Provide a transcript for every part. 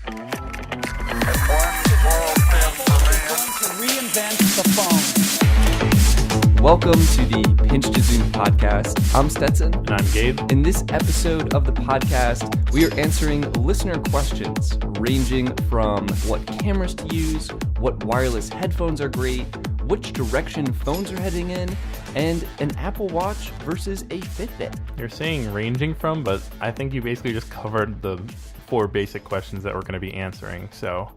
Reinvent the phone. Welcome to the Pinch to Zoom podcast. I'm Stetson. And I'm Gabe. In this episode of the podcast, we are answering listener questions ranging from what cameras to use, what wireless headphones are great, which direction phones are heading in, and an Apple Watch versus a Fitbit. You're saying ranging from, but I think you basically just covered the 4 basic questions that we're going to be answering, so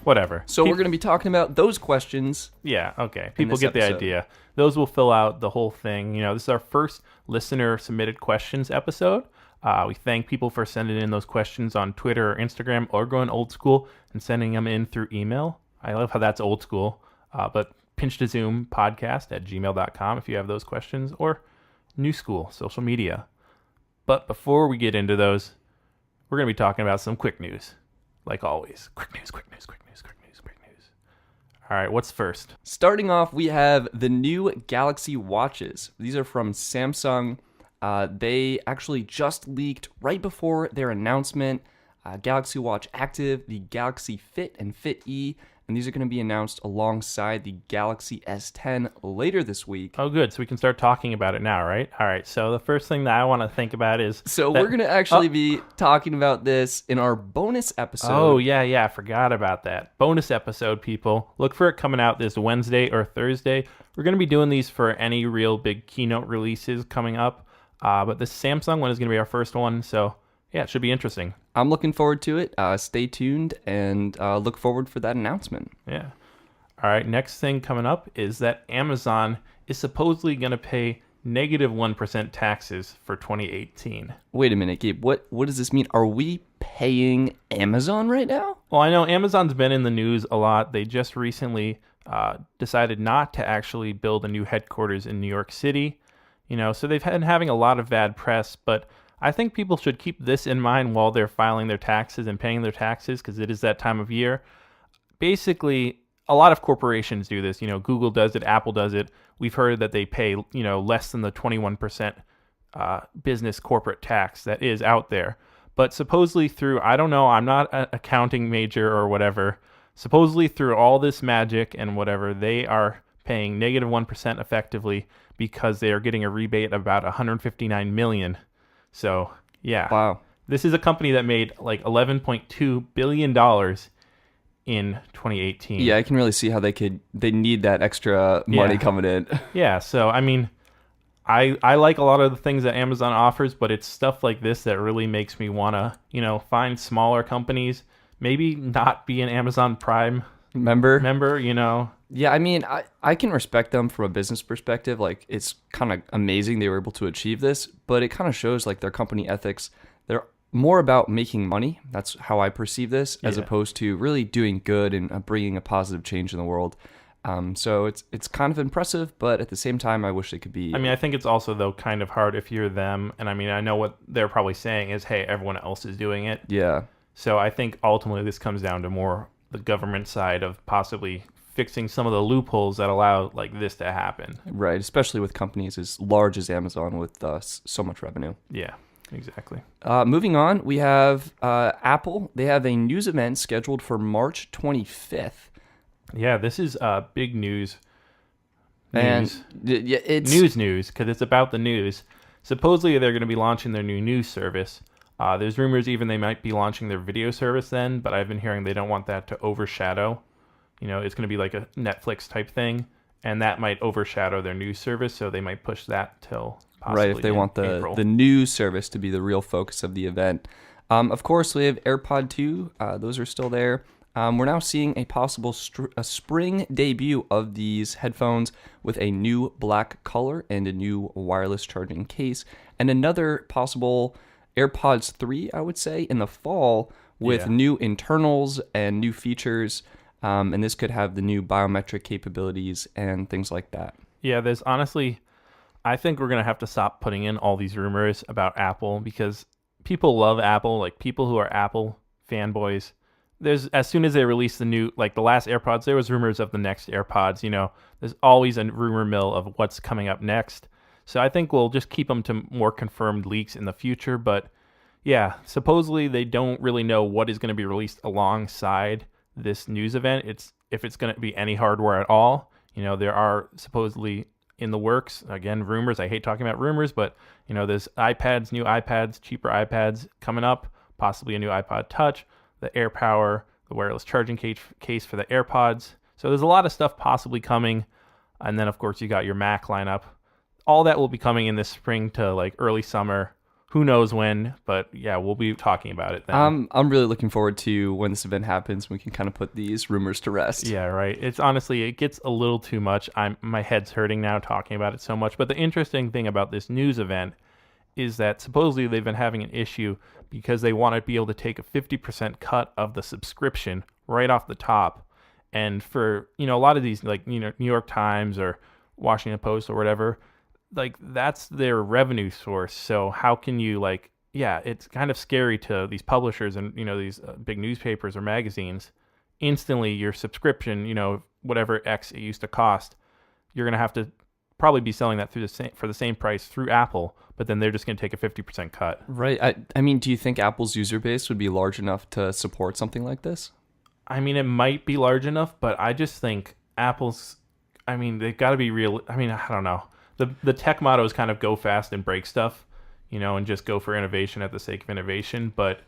whatever. So we're going to be talking about those questions. Yeah, okay. People get the episode. idea. Those will fill out the whole thing. You know, this is our first listener-submitted questions episode. We thank people for sending in those questions on Twitter or Instagram, or going old school and sending them in through email. I love how that's old school, but pinch to zoom podcast at gmail.com if you have those questions, or new school, social media. But before we get into those, we're going to be talking about some quick news. Like always. Quick news. All right, what's first? Starting off, we have the new Galaxy Watches. These are from Samsung. They actually just leaked right before their announcement. Galaxy Watch Active, the Galaxy Fit and Fit E, and these are going to be announced alongside the Galaxy S10 later this week. Oh, good. So we can start talking about it now, right? All right. So the first thing that I want to think about is... We're going to actually be talking about this in our bonus episode. Oh, yeah. I forgot about that. Bonus episode, people. Look for it coming out this Wednesday or Thursday. We're going to be doing these for any real big keynote releases coming up. But the Samsung one is going to be our first one. So, yeah, it should be interesting. I'm looking forward to it. Stay tuned and look forward for that announcement. Yeah. All right. Next thing coming up is that Amazon is supposedly going to pay negative 1% taxes for 2018. Wait a minute, Gabe. What does this mean? Are we paying Amazon right now? Well, I know Amazon's been in the news a lot. They just recently decided not to actually build a new headquarters in New York City. You know, so they've been having a lot of bad press, but I think people should keep this in mind while they're filing their taxes and paying their taxes, because it is that time of year. Basically, a lot of corporations do this. You know, Google does it, Apple does it. We've heard that they pay, less than the 21% business corporate tax that is out there. But supposedly through, I don't know, I'm not an accounting major or whatever. Supposedly through all this magic and whatever, they are paying negative 1% effectively because they are getting a rebate of about $159 million. So, yeah. Wow. This is a company that made like $11.2 billion in 2018. Yeah, I can really see how they need that extra money coming in. Yeah, so I mean, I like a lot of the things that Amazon offers, but it's stuff like this that really makes me want to, find smaller companies, maybe not be an Amazon Prime member, Yeah, I mean, I can respect them from a business perspective. Like, it's kind of amazing they were able to achieve this, but it kind of shows like their company ethics. They're more about making money. That's how I perceive this, as opposed to really doing good and bringing a positive change in the world. So it's kind of impressive, but at the same time, I wish they could be. I mean, I think it's also, though, kind of hard if you're them. And I mean, I know what they're probably saying is, hey, everyone else is doing it. Yeah. So I think ultimately this comes down to more the government side of possibly fixing some of the loopholes that allow like this to happen. Right, especially with companies as large as Amazon with so much revenue. Yeah, exactly. Moving on, we have Apple. They have a news event scheduled for March 25th. Yeah, this is big news. It's News, because it's about the news. Supposedly they're going to be launching their new news service. There's rumors even they might be launching their video service then, but I've been hearing they don't want that to overshadow. It's going to be like a Netflix type thing, and that might overshadow their news service, so they might push that till possibly right, if they want April. the news service to be the real focus of the event. Of course, we have AirPod 2. Those are still there. We're now seeing a possible spring debut of these headphones with a new black color and a new wireless charging case, and another possible AirPods 3, I would say, in the fall with new internals and new features. And this could have the new biometric capabilities and things like that. Yeah, there's honestly, I think we're going to have to stop putting in all these rumors about Apple, because people love Apple, like people who are Apple fanboys. As soon as they release the new, like the last AirPods, there was rumors of the next AirPods, there's always a rumor mill of what's coming up next. So I think we'll just keep them to more confirmed leaks in the future. But, yeah, supposedly they don't really know what is going to be released alongside this news event. If it's going to be any hardware at all. There are supposedly in the works, again, rumors. I hate talking about rumors, but there's new iPads, cheaper iPads coming up, possibly a new iPod Touch, the AirPower, the wireless charging case for the AirPods. So there's a lot of stuff possibly coming. And then, of course, you got your Mac lineup. All that will be coming in this spring to like early summer. Who knows when, but yeah, we'll be talking about it then. I'm really looking forward to when this event happens. We can kind of put these rumors to rest. Yeah, right. It's honestly, it gets a little too much. My head's hurting now talking about it so much. But the interesting thing about this news event is that supposedly they've been having an issue because they want to be able to take a 50% cut of the subscription right off the top. And for, a lot of these, like, New York Times or Washington Post or whatever, like that's their revenue source. So how can you it's kind of scary to these publishers and these big newspapers or magazines. Instantly your subscription, whatever X it used to cost, you're gonna have to probably be selling that for the same price through Apple, but then they're just gonna take a 50% cut. Right. I mean, do you think Apple's user base would be large enough to support something like this? I mean, it might be large enough, but I just think they've got to be real. I mean, I don't know. The tech motto is kind of go fast and break stuff, and just go for innovation at the sake of innovation. But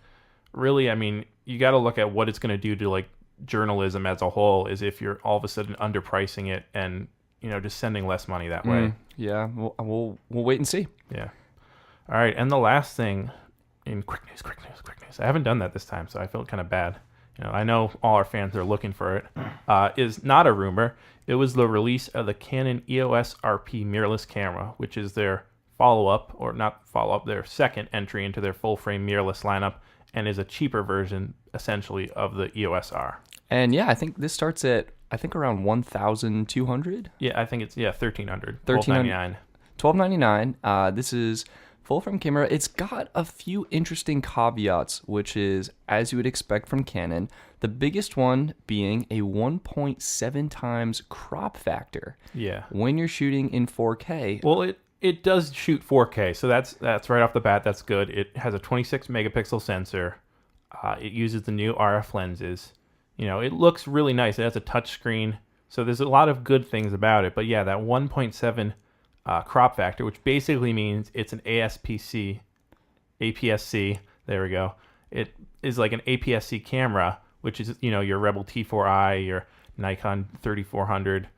really, I mean, you got to look at what it's going to do to like journalism as a whole, is if you're all of a sudden underpricing it and, just sending less money that way. Yeah, we'll wait and see. Yeah. All right. And the last thing in quick news. I haven't done that this time, so I feel kind of bad. I know all our fans are looking for it. Is not a rumor. It was the release of the Canon EOS RP mirrorless camera, which is their their second entry into their full-frame mirrorless lineup, and is a cheaper version, essentially, of the EOS R. And yeah, I think this starts at, around 1,200? Yeah, I think it's, $1,300. $1,299. $1,299. This is full-frame camera. It's got a few interesting caveats, which is, as you would expect from Canon, the biggest one being a 1.7 times crop factor. Yeah. When you're shooting in 4K. Well, it does shoot 4K, so that's right off the bat. That's good. It has a 26 megapixel sensor. It uses the new RF lenses. It looks really nice. It has a touch screen, so there's a lot of good things about it. But yeah, that 1.7 crop factor, which basically means it's an APS-C. There we go. It is like an APS-C camera, which is your Rebel T4i, your Nikon 3400,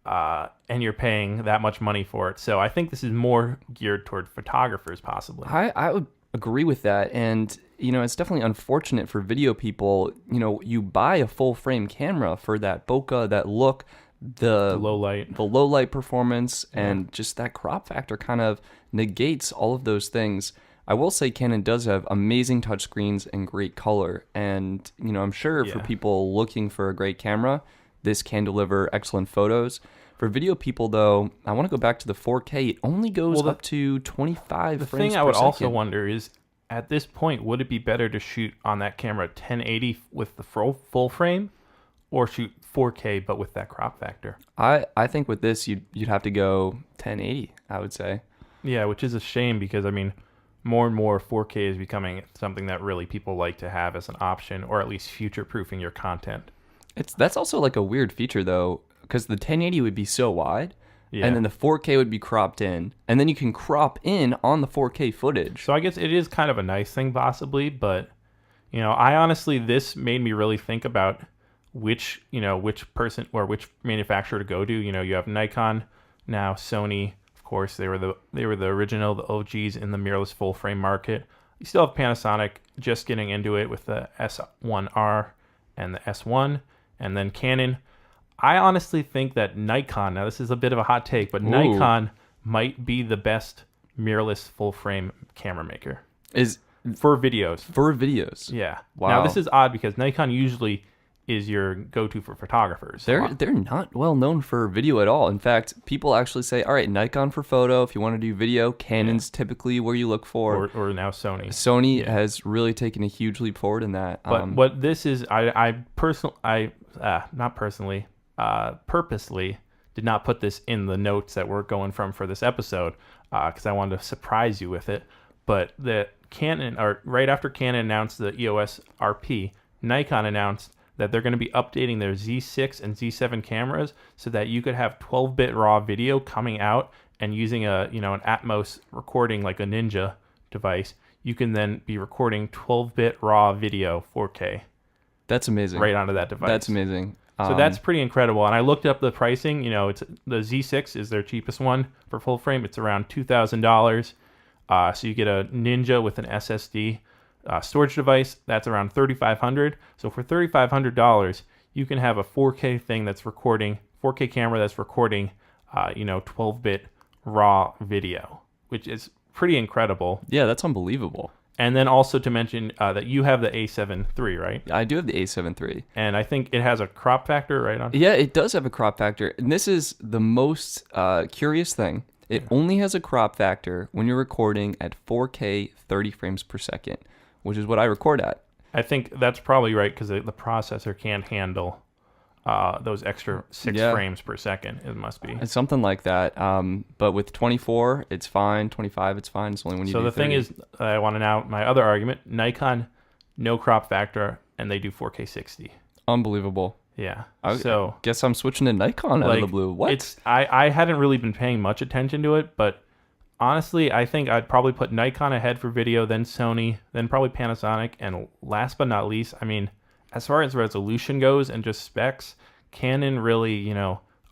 and you're paying that much money for it. So I think this is more geared toward photographers, possibly. I would agree with that, and it's definitely unfortunate for video people. You buy a full frame camera for that bokeh, that look, the low light performance, and just that crop factor kind of negates all of those things. I will say Canon does have amazing touchscreens and great color, and I'm sure for people looking for a great camera, this can deliver excellent photos. For video people, though, I want to go back to the 4K. It only goes up to 25 frames per second. The thing I would also wonder is, at this point, would it be better to shoot on that camera 1080 with the full frame, or shoot 4K but with that crop factor? I think with this, you'd have to go 1080, I would say. Yeah, which is a shame because, more and more 4K is becoming something that really people like to have as an option, or at least future-proofing your content. That's also like a weird feature, though, because the 1080 would be so wide, and then the 4K would be cropped in, and then you can crop in on the 4K footage. So I guess it is kind of a nice thing, possibly, but, I honestly, this made me really think about which person or which manufacturer to go to. You have Nikon, now Sony. Of course, they were the original, the OGs in the mirrorless full frame market. You still have Panasonic just getting into it with the S1R and the S1, and then Canon. I honestly think that Nikon, now this is a bit of a hot take, but Nikon might be the best mirrorless full frame camera maker. For videos. Yeah. Wow. Now this is odd because Nikon usually is your go-to for photographers. They're not well known for video at all. In fact, people actually say, all right, Nikon for photo. If you want to do video, Canon's typically where you look for. Or now Sony. Sony has really taken a huge leap forward in that. But what this is, purposely did not put this in the notes that we're going from for this episode because I wanted to surprise you with it. but the Canon, or right after Canon announced the EOS RP, Nikon announced that they're going to be updating their Z6 and Z7 cameras so that you could have 12-bit raw video coming out, and using an Atmos recording like a Ninja device, you can then be recording 12-bit raw video 4K. That's amazing. Right onto that device. That's amazing. So that's pretty incredible. And I looked up the pricing. It's the Z6 is their cheapest one for full frame. It's around $2,000. So you get a Ninja with an SSD storage device. That's around $3,500. So for $3,500, you can have a 4K thing that's recording 4K camera that's recording 12-bit raw video, which is pretty incredible. Yeah, that's unbelievable. And then also to mention that you have the A7 III, right? I do have the A7 III. And I think it has a crop factor, right? Yeah, it does have a crop factor. And this is the most curious thing. It only has a crop factor when you're recording at 4K 30 frames per second, which is what I record at. I think that's probably right because the processor can't handle those extra 6 frames per second. It must be. It's something like that. But with 24, it's fine. 25, it's fine. It's only when you do 30. So the thing is, I want to now, my other argument, Nikon, no crop factor, and they do 4K 60. Unbelievable. Yeah. So guess I'm switching to Nikon out of the blue. What? I hadn't really been paying much attention to it, but honestly, I think I'd probably put Nikon ahead for video, then Sony, then probably Panasonic, and last but not least, I mean, as far as resolution goes and just specs, Canon really,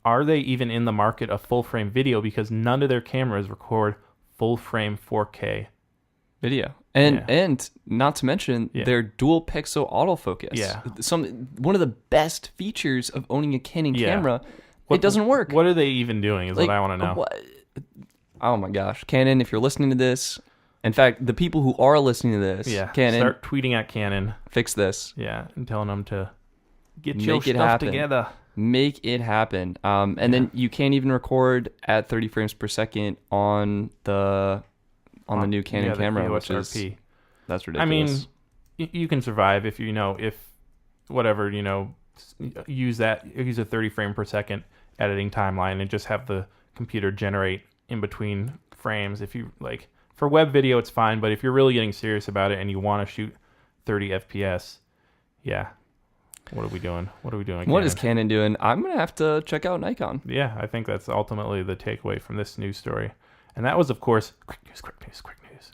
are they even in the market of full frame video, because none of their cameras record full frame 4K video. And not to mention their dual pixel autofocus. Yeah. One of the best features of owning a Canon camera, it doesn't work. What are they even doing is what I want to know. Oh my gosh. Canon, if you're listening to this, in fact, the people who are listening to this, Canon, start tweeting at Canon. Fix this. Yeah, and telling them to get your stuff together. Make it happen. And then you can't even record at 30 frames per second on the new Canon camera, which is that's ridiculous. I mean, you can survive if use a 30 frame per second editing timeline and just have the computer generate in between frames. If you like, for web video, it's fine, but if you're really getting serious about it and you want to shoot 30 FPS, what are we doing? What is Canon doing? I'm going to have to check out Nikon. Yeah, I think that's ultimately the takeaway from this news story. And that was, of course, quick news,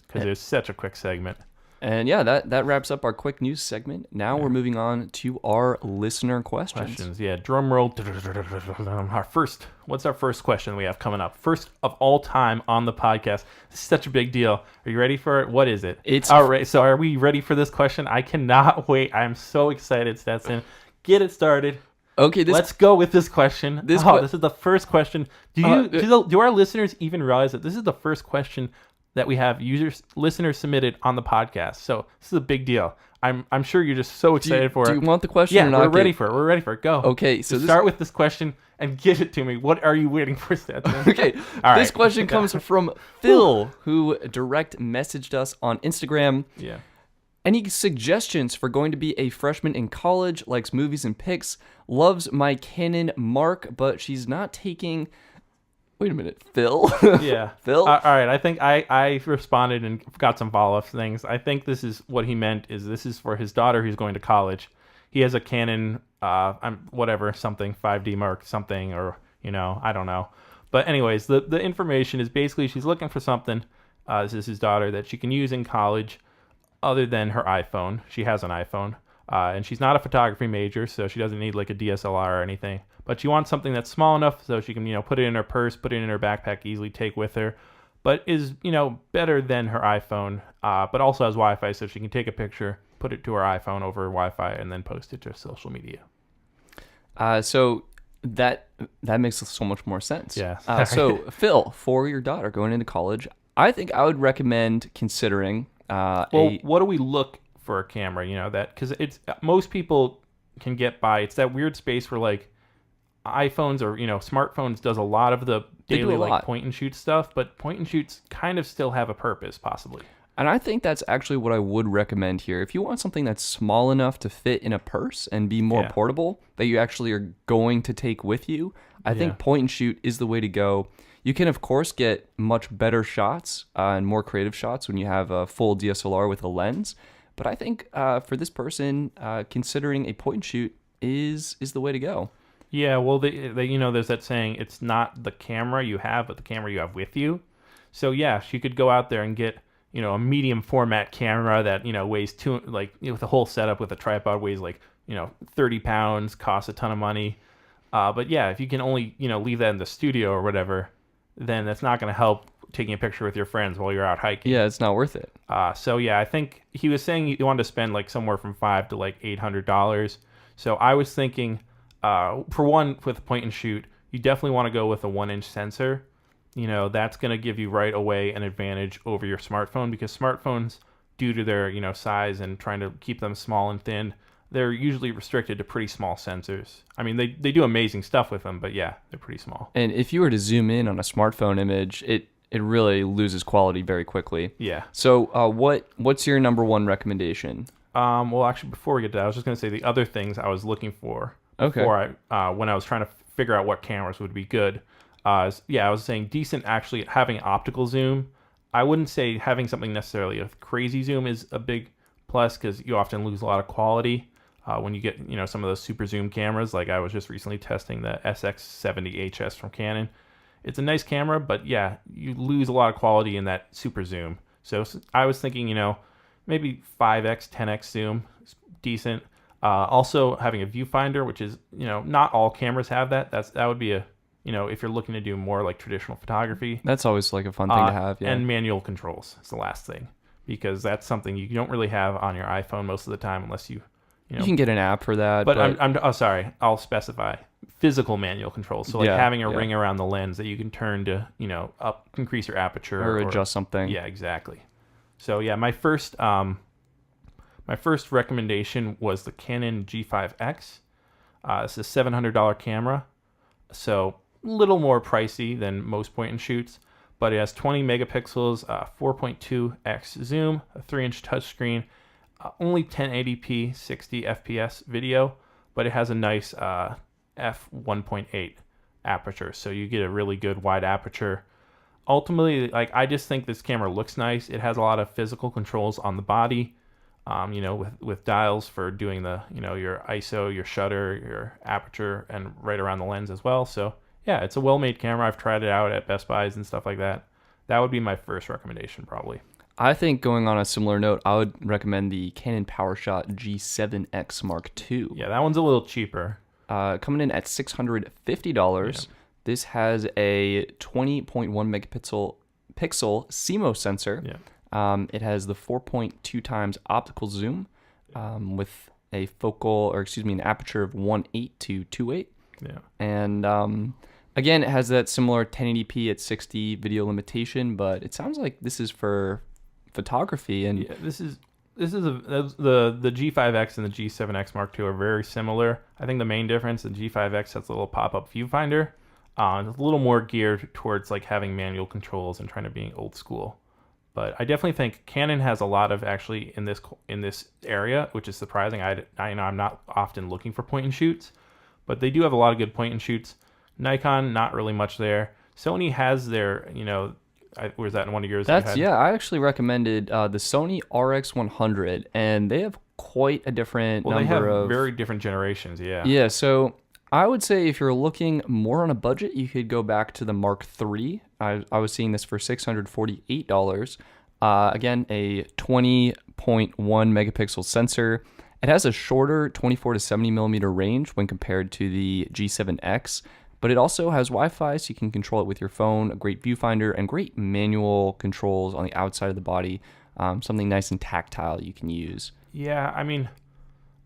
because it was such a quick segment. And that wraps up our quick news segment. Now we're moving on to our listener questions. Yeah, drum roll. What's our first question we have coming up? First of all time on the podcast. This is such a big deal. Are you ready for it? What is it? All right. So are we ready for this question? I cannot wait. I'm so excited, Stetson. Get it started. Okay, let's go with this question. This is the first question. Do our listeners even realize that this is the first question that we have listeners submitted on the podcast? So this is a big deal. I'm sure you're just so excited for it. Do you want the question? Yeah, or not? We're ready for it. We're ready for it. Go. Okay, so start with this question and give it to me. What are you waiting for, Stetson? Okay, all right. This question comes from Phil, who direct messaged us on Instagram. Yeah. Any suggestions for going to be a freshman in college, likes movies and pics, loves my Canon Mark, but she's not taking... Wait a minute, Phil? Yeah. Phil? All right, I think I responded and got some follow-up things. I think this is what he meant, is this is for his daughter who's going to college. He has a Canon, something, 5D Mark something, or, I don't know. But anyways, the information is basically she's looking for something, this is his daughter, that she can use in college other than her iPhone. She has an iPhone. And she's not a photography major, so she doesn't need like a DSLR or anything. But she wants something that's small enough so she can, put it in her purse, put it in her backpack, easily take with her. But is, better than her iPhone, but also has Wi-Fi, so she can take a picture, put it to her iPhone over Wi-Fi, and then post it to social media. So that makes so much more sense. Yeah. So Phil, for your daughter going into college, I think I would recommend considering what do we look for a camera, that because it's most people can get by. It's that weird space where like iPhones or smartphones does a lot of the daily like point and shoot stuff, but point and shoots kind of still have a purpose possibly. And I think that's actually what I would recommend here. If you want something that's small enough to fit in a purse and be more portable that you actually are going to take with you, I think point and shoot is the way to go. You can, of course, get much better shots and more creative shots when you have a full DSLR with a lens. But I think for this person, considering a point and shoot is the way to go. Yeah, well, there's that saying, it's not the camera you have, but the camera you have with you. So yeah, she could go out there and get, a medium format camera that, weighs with a whole setup with a tripod weighs 30 pounds, costs a ton of money. But yeah, if you can only, leave that in the studio or whatever, then that's not going to help taking a picture with your friends while you're out hiking. Yeah, it's not worth it. So yeah, I think he was saying he wanted to spend somewhere from $500 to $800. So I was thinking, for one, with point and shoot, you definitely want to go with a 1-inch sensor. That's going to give you right away an advantage over your smartphone, because smartphones, due to their, size and trying to keep them small and thin, they're usually restricted to pretty small sensors. I mean, they do amazing stuff with them, but yeah, they're pretty small. And if you were to zoom in on a smartphone image, it really loses quality very quickly. Yeah. So what's your number one recommendation? Well, actually, before we get to that, I was just going to say the other things I was looking for before when I was trying to figure out what cameras would be good. I was saying decent, actually having optical zoom. I wouldn't say having something necessarily a crazy zoom is a big plus, because you often lose a lot of quality when you get some of those super zoom cameras. Like I was just recently testing the SX70HS from Canon. It's a nice camera, but yeah, you lose a lot of quality in that super zoom. So I was thinking, maybe 5x, 10x zoom is decent. Also having a viewfinder, which is, not all cameras have that. That would be a, if you're looking to do more like traditional photography. That's always a fun thing to have. Yeah. And manual controls is the last thing, because that's something you don't really have on your iPhone most of the time unless you can get an app for that. But I'm sorry, I'll specify physical manual controls. So having a ring around the lens that you can turn to, increase your aperture or adjust something. Yeah, exactly. So yeah, my first recommendation was the Canon G5X. It's a $700 camera, so a little more pricey than most point and shoots, but it has 20 megapixels, 4.2x zoom, a 3-inch touchscreen, only 1080p 60 fps video, but it has a nice f1.8 aperture, so you get a really good wide aperture. Ultimately, I just think this camera looks nice. It has a lot of physical controls on the body, with dials for doing the, your ISO, your shutter, your aperture, and right around the lens as well. So yeah, it's a well-made camera. I've tried it out at Best Buys and stuff like that. That would be my first recommendation, probably. I think, going on a similar note, I would recommend the Canon PowerShot G7X Mark II. Yeah, that one's a little cheaper. Coming in at $650. Yeah. This has a 20.1 megapixel CMOS sensor. Yeah. It has the 4.2 times optical zoom, with an aperture of 1.8 to 2.8. Yeah. And again, it has that similar 1080p at 60 video limitation, but it sounds like this is for photography. And yeah, the G5X and the G7X Mark II are very similar. I think the main difference, the G5X has a little pop-up viewfinder. It's a little more geared towards having manual controls and trying to be old school. But I definitely think Canon has a lot of actually in this area, which is surprising. I'm not often looking for point and shoots, but they do have a lot of good point and shoots. Nikon, not really much there. Sony has their, was that in one of yours? I actually recommended the Sony RX100, and they have quite a different number they have of very different generations. Yeah. Yeah. So I would say if you're looking more on a budget, you could go back to the Mark III. I was seeing this for $648. Again, a 20.1 megapixel sensor. It has a shorter 24 to 70 millimeter range when compared to the G7X, but it also has Wi-Fi, so you can control it with your phone, a great viewfinder, and great manual controls on the outside of the body, something nice and tactile you can use. Yeah, I mean,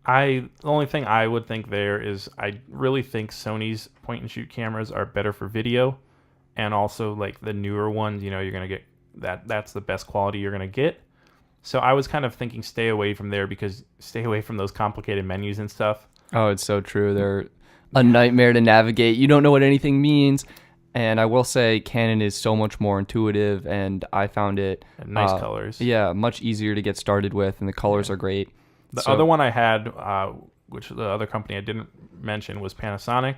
the only thing I would think there is I really think Sony's point and shoot cameras are better for video, and also the newer ones, you're going to get that's the best quality you're going to get. So I was kind of thinking stay away from there, because stay away from those complicated menus and stuff. Oh, it's so true. They're a nightmare to navigate. You don't know what anything means. And I will say Canon is so much more intuitive, and I found it nice colors. Yeah, much easier to get started with, and the colors are great. The other one I had, which the other company I didn't mention, was Panasonic.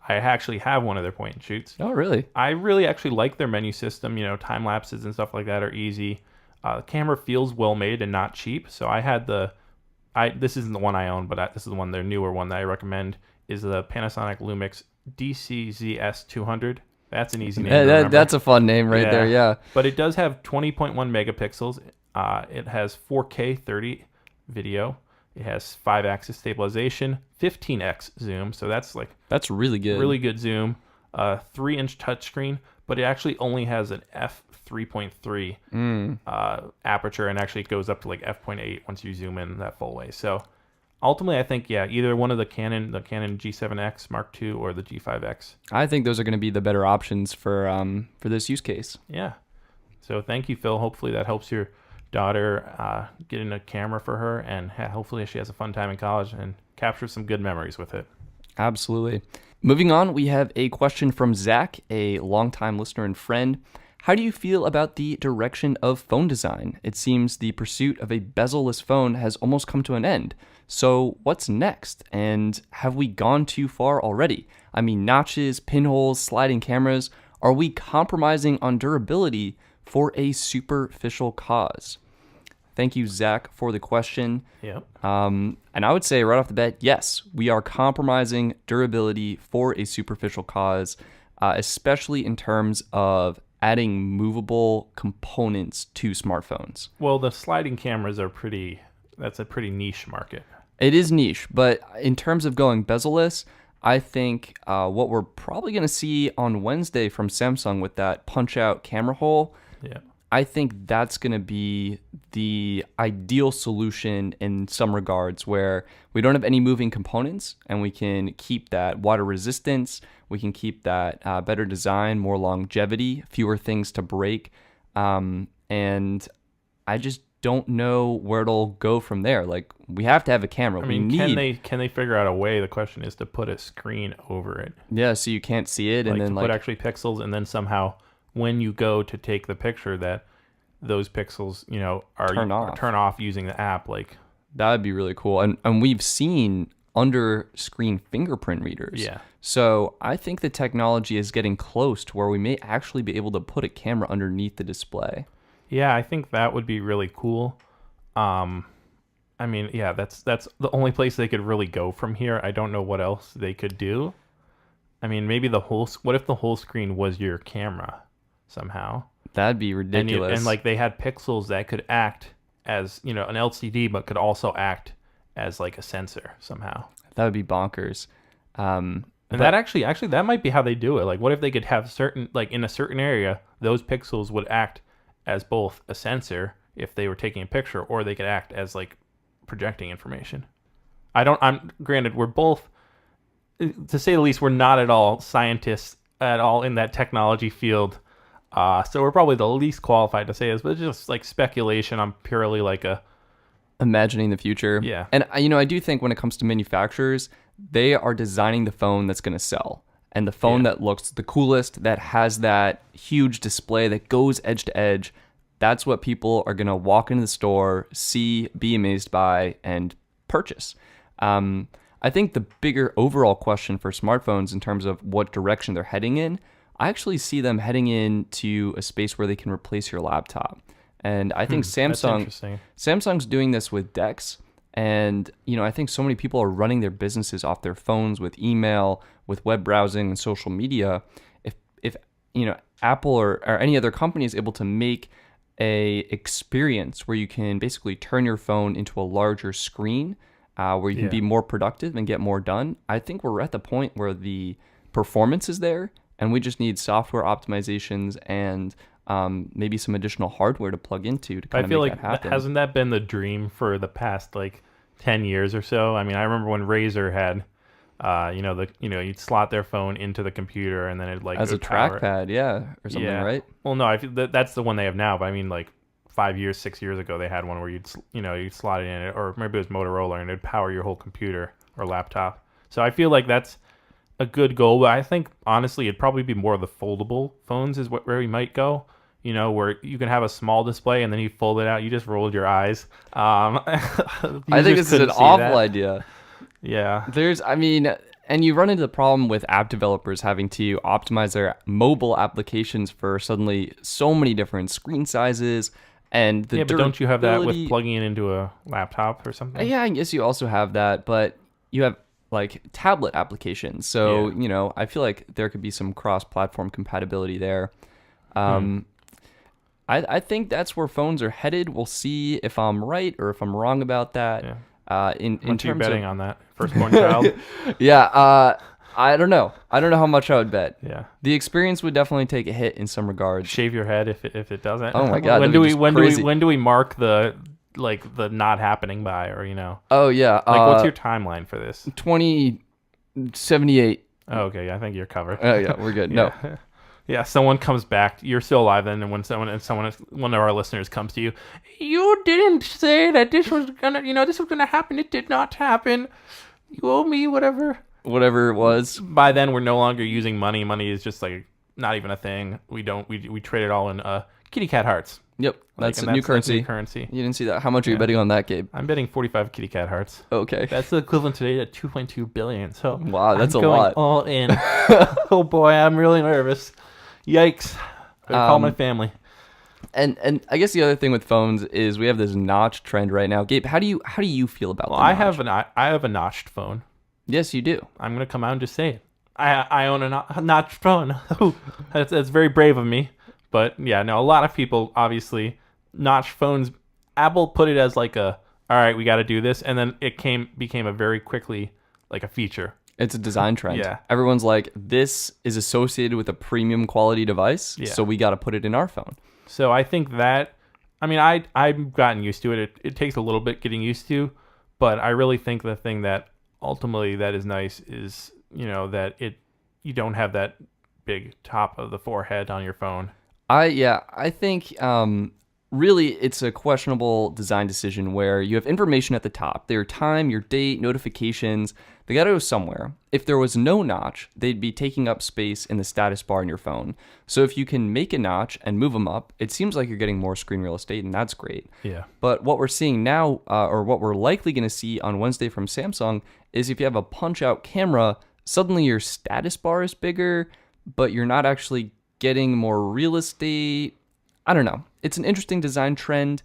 I actually have one of their point and shoots. Oh, really? I really actually like their menu system. Time lapses and stuff like that are easy. The camera feels well made and not cheap. So I had this isn't the one I own, but this is the one, their newer one that I recommend is the Panasonic Lumix DCZS200. That's an easy name to remember. That's a fun name right there, yeah. But it does have 20.1 megapixels. It has 4K 30 video. It has 5-axis stabilization, 15x zoom. So that's really good. Really good zoom. 3-inch touchscreen, but it actually only has an f3.3 aperture, and actually it goes up to like f.8 once you zoom in that full way. So ultimately, I think either one of the Canon G7X Mark II or the G5X. I think those are going to be the better options for this use case. Yeah. So thank you, Phil. Hopefully that helps your daughter getting a camera for her, and hopefully she has a fun time in college and captures some good memories with it. Absolutely. Moving on, we have a question from Zach, a longtime listener and friend. How do you feel about the direction of phone design? It seems the pursuit of a bezel-less phone has almost come to an end. So what's next? And have we gone too far already? I mean, notches, pinholes, sliding cameras. Are we compromising on durability for a superficial cause? Thank you, Zach, for the question. Yep. And I would say right off the bat, yes, we are compromising durability for a superficial cause, especially in terms of adding movable components to smartphones. Well, the sliding cameras that's a pretty niche market. It is niche, but in terms of going bezel-less, I think what we're probably going to see on Wednesday from Samsung with that punch-out camera hole, I think that's going to be the ideal solution in some regards, where we don't have any moving components and we can keep that water resistance, we can keep that better design, more longevity, fewer things to break. And I just don't know where it'll go from there. Like, we have to have a camera. I mean, can they figure out a way? The question is to put a screen over it. Yeah, so you can't see it, and then put actually pixels, and then somehow when you go to take the picture, that those pixels, turn off using the app. Like, that would be really cool. And we've seen under screen fingerprint readers. Yeah. So I think the technology is getting close to where we may actually be able to put a camera underneath the display. Yeah, I think that would be really cool. I mean, yeah, that's the only place they could really go from here. I don't know what else they could do. I mean, maybe what if the whole screen was your camera somehow? That'd be ridiculous. And like they had pixels that could act as, an LCD, but could also act as like a sensor somehow. That would be bonkers. And that actually that might be how they do it. Like, what if they could have in a certain area, those pixels would act as both a sensor if they were taking a picture, or they could act as like projecting information. Granted, we're both, to say the least, we're not at all scientists at all in that technology field. So we're probably the least qualified to say this, but it's just like speculation. I'm purely like imagining the future. Yeah. And I do think when it comes to manufacturers, they are designing the phone that's going to sell. And the phone that looks the coolest, that has that huge display that goes edge to edge, that's what people are going to walk into the store, see, be amazed by, and purchase. I think the bigger overall question for smartphones in terms of what direction they're heading in, I actually see them heading into a space where they can replace your laptop. And I think Samsung's doing this with DeX. And, I think so many people are running their businesses off their phones with email, with web browsing and social media. If Apple or any other company is able to make a experience where you can basically turn your phone into a larger screen, where you can be more productive and get more done, I think we're at the point where the performance is there, and we just need software optimizations and maybe some additional hardware to plug into to kind of make that happen. Hasn't that been the dream for the past 10 years or so? I mean, I remember when Razer had, you'd slot their phone into the computer and then it as a trackpad, or something, right? Well, no, that's the one they have now. But I mean, 6 years ago, they had one where you'd slot it in, or maybe it was Motorola, and it'd power your whole computer or laptop. So I feel like that's a good goal. But I think honestly, it'd probably be more of the foldable phones is where we might go. Where you can have a small display and then you fold it out. You just rolled your eyes. I think this is an awful idea. Yeah. And you run into the problem with app developers having to optimize their mobile applications for suddenly so many different screen sizes and the but don't you have that with durability. plugging it into a laptop or something? Yeah, I guess you also have that, but you have like tablet applications. So, Yeah. I feel like there could be some cross-platform compatibility there. I think that's where phones are headed. We'll see if I'm right or if I'm wrong about that. Yeah. In What are you terms betting of, on that? Firstborn child? yeah, I don't know. I don't know how much I would bet. Yeah. The experience would definitely take a hit in some regards. Shave your head if it doesn't. Oh my God, when that'd do be we just when crazy. do we when do we mark the not happening by, or Oh yeah, what's your timeline for this? 2078. Oh, okay, I think you're covered. Oh yeah, we're good. No. Yeah. Yeah, someone comes back. You're still alive then, and when one of our listeners comes to you, you didn't say that this was gonna happen. It did not happen. You owe me whatever. Whatever it was. By then, we're no longer using money. Money is just like not even a thing. We trade it all in kitty cat hearts. Yep, that's And a new currency. New currency. You didn't see that. How much are you Yeah. betting on that, Gabe? I'm betting 45 kitty cat hearts. Okay. That's the equivalent today to 2.2 billion. So Wow, that's I'm a going lot. all in. Oh boy, I'm really nervous. Yikes! Better call my family. And I guess the other thing with phones is we have this notch trend right now. Gabe, how do you feel about Well, the I notch? have a notched phone. Yes, you do. I'm gonna come out and just say it. I own a notched phone. That's very brave of me. But yeah, no, a lot of people obviously notched phones. Apple put it as like all right, we got to do this, and then it became a very quickly like a feature. It's a design trend. Yeah. Everyone's like, this is associated with a premium quality device, Yeah. so we got to put it in our phone. So I think that, I mean, I've gotten used to it. It takes a little bit getting used to, but I really think the thing that ultimately that is nice is, that you don't have that big top of the forehead on your phone. I think really it's a questionable design decision where you have information at the top, your time, your date, notifications. They got to go somewhere. If there was no notch, they'd be taking up space in the status bar in your phone. So if you can make a notch and move them up, it seems like you're getting more screen real estate, and that's great. Yeah. But what we're seeing now, or what we're likely going to see on Wednesday from Samsung, is if you have a punch-out camera, suddenly your status bar is bigger, but you're not actually getting more real estate. I don't know. It's an interesting design trend.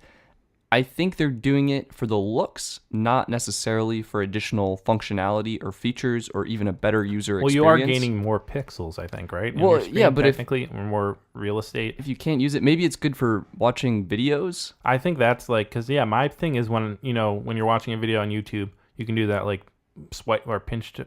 I think they're doing it for the looks, not necessarily for additional functionality or features or even a better user Well, experience. you are gaining more pixels, I think, right? Well, yeah, but if- technically more real estate. If you can't use it, maybe it's good for watching videos. I think that's like, because my thing is when you're watching a video on YouTube, you can do that like swipe or pinch to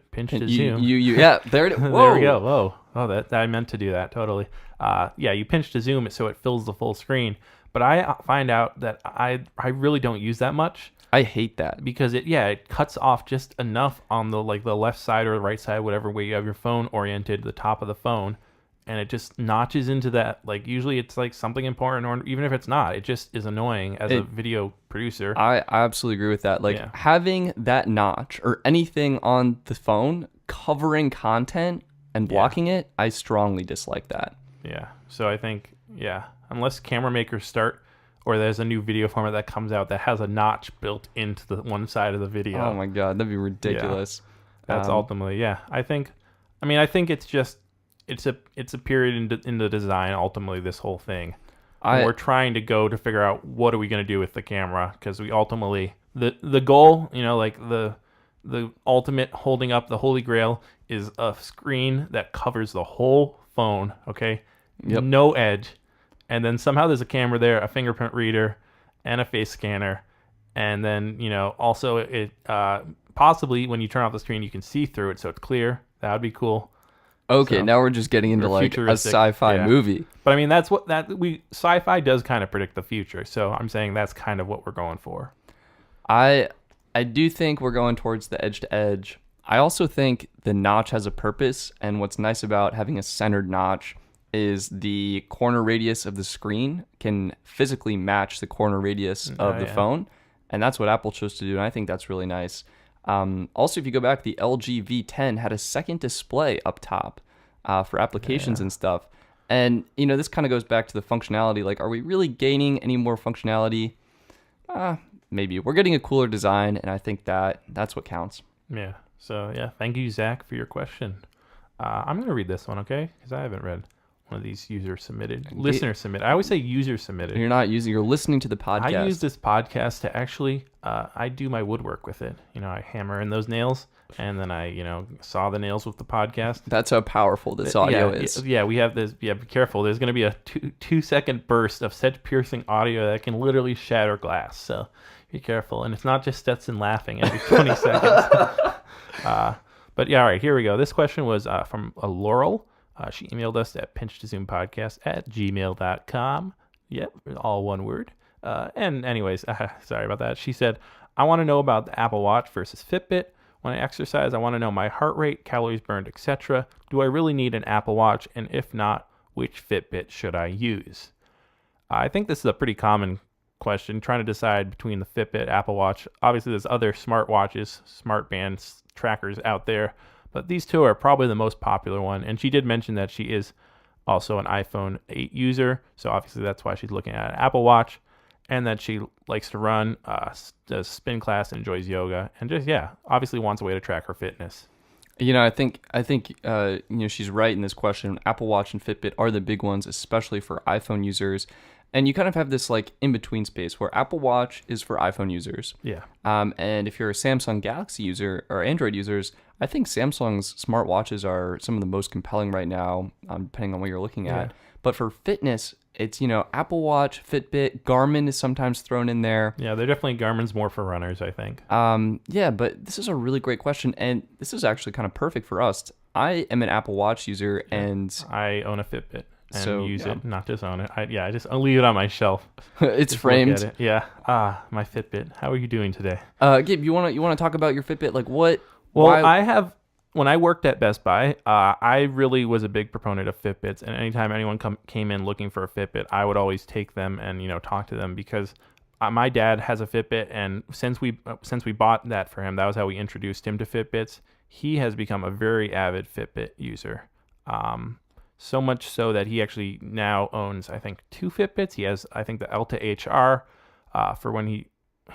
zoom. Yeah, there it is. Whoa. There we go. Whoa. Oh, that I meant to do that. Totally. Yeah, you pinch to zoom it so it fills the full screen. But I find out that I really don't use that much I hate that. because it cuts off just enough on the the left side or the right side, whatever way you have your phone oriented, the top of the phone, and it just notches into that. Like usually it's like something important, or even if it's not, it just is annoying as a video producer. I absolutely agree with that. Like Yeah. having that notch or anything on the phone covering content and blocking it, I strongly dislike that. Yeah. So I think, unless camera makers start, or there's a new video format that comes out that has a notch built into the one side of the video. Oh my God, that'd be ridiculous. That's ultimately, I think it's just, it's a period in the design, ultimately, this whole thing. And we're trying to go to figure out what are we going to do with the camera, because we ultimately, the goal, the ultimate holding up the holy grail is a screen that covers the whole phone, okay? Yep. No edge. And then somehow there's a camera there, a fingerprint reader, and a face scanner. And then, also it possibly when you turn off the screen, you can see through it so it's clear. That would be cool. Okay, So, now we're just getting into or like a futuristic, sci-fi yeah. movie. But I mean, that's what sci-fi does kind of predict the future. So I'm saying that's kind of what we're going for. I do think we're going towards the edge to edge. I also think the notch has a purpose, and what's nice about having a centered notch is the corner radius of the screen can physically match the corner radius of the phone, and that's what Apple chose to do, and I think that's really nice. Also, if you go back, the LG V10 had a second display up top for applications and stuff, and this kind of goes back to the functionality. Like, are we really gaining any more functionality? Maybe. We're getting a cooler design, and I think that's what counts. Yeah. So yeah, thank you, Zach, for your question. I'm gonna read this one, okay? Because I haven't read one of these listener submitted. I always say user submitted. You're listening to the podcast. I use this podcast to actually, I do my woodwork with it. I hammer in those nails, and then I, saw the nails with the podcast. That's how powerful this audio is. Yeah, we have this. Yeah, be careful. There's going to be a 2-second burst of such piercing audio that can literally shatter glass. So be careful. And it's not just Stetson laughing every 20 seconds. But yeah, all right, here we go. This question was from Laurel. She emailed us at pinchtozoom@gmail.com. Yep, all one word. And anyways, sorry about that. She said, I want to know about the Apple Watch versus Fitbit. When I exercise, I want to know my heart rate, calories burned, etc. Do I really need an Apple Watch? And if not, which Fitbit should I use? I think this is a pretty common question, trying to decide between the Fitbit, Apple Watch. Obviously, there's other smart watches, smart bands, trackers out there, but these two are probably the most popular one. And she did mention that she is also an iPhone 8 user, so obviously that's why she's looking at an Apple Watch, and that she likes to run, does spin class, enjoys yoga, and just, obviously wants a way to track her fitness. I think she's right in this question. Apple Watch and Fitbit are the big ones, especially for iPhone users. And you kind of have this like in-between space where Apple Watch is for iPhone users. Yeah. And if you're a Samsung Galaxy user or Android users, I think Samsung's smartwatches are some of the most compelling right now, depending on what you're looking at. But for fitness, it's, Apple Watch, Fitbit, Garmin is sometimes thrown in there. Yeah, they're definitely Garmin's more for runners, I think. Yeah, but this is a really great question, and this is actually kind of perfect for us. I am an Apple Watch user, and I own a Fitbit. And use it, not just own it. I'll leave it on my shelf. It's framed. Yeah. My Fitbit. How are you doing today? Gabe, you want to talk about your Fitbit? Like what? Well, when I worked at Best Buy, I really was a big proponent of Fitbits, and anytime anyone came in looking for a Fitbit, I would always take them and talk to them, because my dad has a Fitbit, and since we bought that for him, that was how we introduced him to Fitbits. He has become a very avid Fitbit user. So much so that he actually now owns, I think, 2 Fitbits. He has, I think, the Alta HR for when he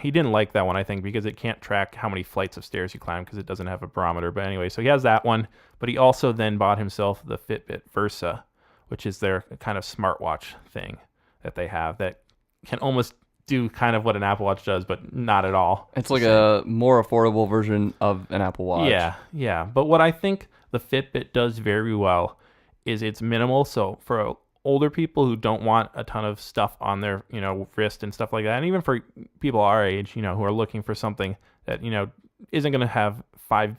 didn't like that one, I think, because it can't track how many flights of stairs you climb because it doesn't have a barometer. But anyway, so he has that one. But he also then bought himself the Fitbit Versa, which is their kind of smartwatch thing that they have that can almost do kind of what an Apple Watch does, but not at all. It's like a more affordable version of an Apple Watch. Yeah. But what I think the Fitbit does very well is it's minimal. So for older people who don't want a ton of stuff on their, wrist and stuff like that, and even for people our age, who are looking for something that, isn't going to have 5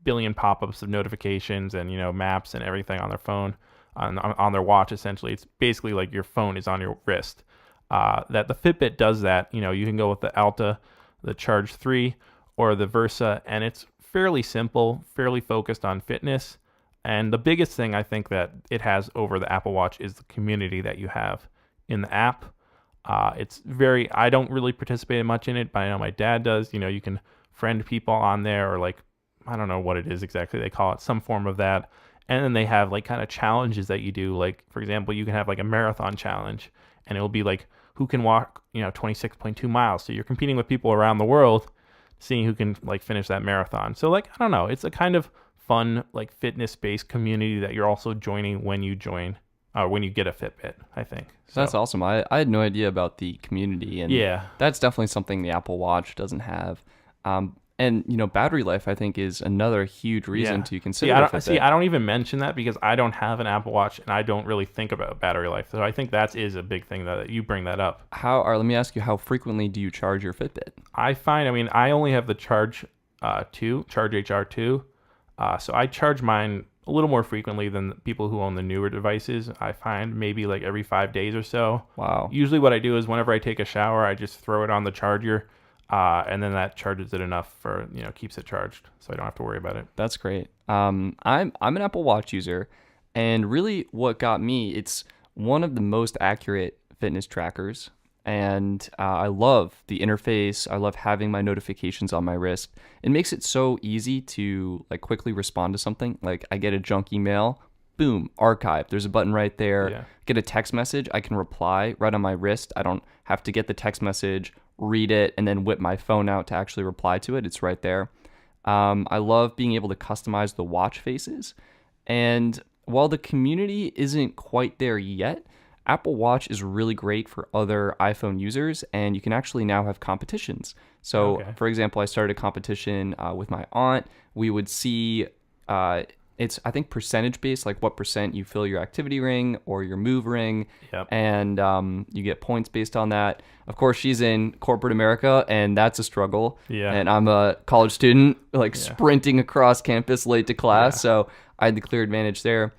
billion pop-ups of notifications and, maps and everything on their phone, on their watch, essentially. It's basically like your phone is on your wrist. That the Fitbit does that. You can go with the Alta, the Charge 3, or the Versa, and it's fairly simple, fairly focused on fitness. And the biggest thing I think that it has over the Apple Watch is the community that you have in the app. I don't really participate much in it, but I know my dad does. You can friend people on there, or I don't know what it is exactly. They call it some form of that. And then they have kind of challenges that you do. Like, for example, you can have a marathon challenge, and it will be who can walk, 26.2 miles. So you're competing with people around the world, seeing who can finish that marathon. So I don't know. It's a kind of fun fitness-based community that you're also joining when you get a Fitbit, I think. So that's awesome. I had no idea about the community, and that's definitely something the Apple Watch doesn't have. And battery life, I think, is another huge reason to consider Fitbit. I don't even mention that because I don't have an Apple Watch and I don't really think about battery life. So I think that is a big thing that you bring that up. Let me ask you, how frequently do you charge your Fitbit? I only have the Charge HR2. So I charge mine a little more frequently than people who own the newer devices. I find maybe every 5 days or so. Wow. Usually what I do is whenever I take a shower, I just throw it on the charger, and then that charges it enough for, keeps it charged, so I don't have to worry about it. That's great. I'm an Apple Watch user, and really what got me, it's one of the most accurate fitness trackers. And I love the interface. I love having my notifications on my wrist. It makes it so easy to quickly respond to something. I get a junk email, boom, archive. There's a button right there. Yeah. Get a text message, I can reply right on my wrist. I don't have to get the text message, read it, and then whip my phone out to actually reply to it. It's right there. I love being able to customize the watch faces. And while the community isn't quite there yet, Apple Watch is really great for other iPhone users, and you can actually now have competitions. So, for example, I started a competition with my aunt. We would see it's, I think, percentage based, like what percent you fill your activity ring or your move ring, and you get points based on that. Of course, she's in corporate America, and that's a struggle. And I'm a college student, like sprinting across campus late to class, so I had the clear advantage there.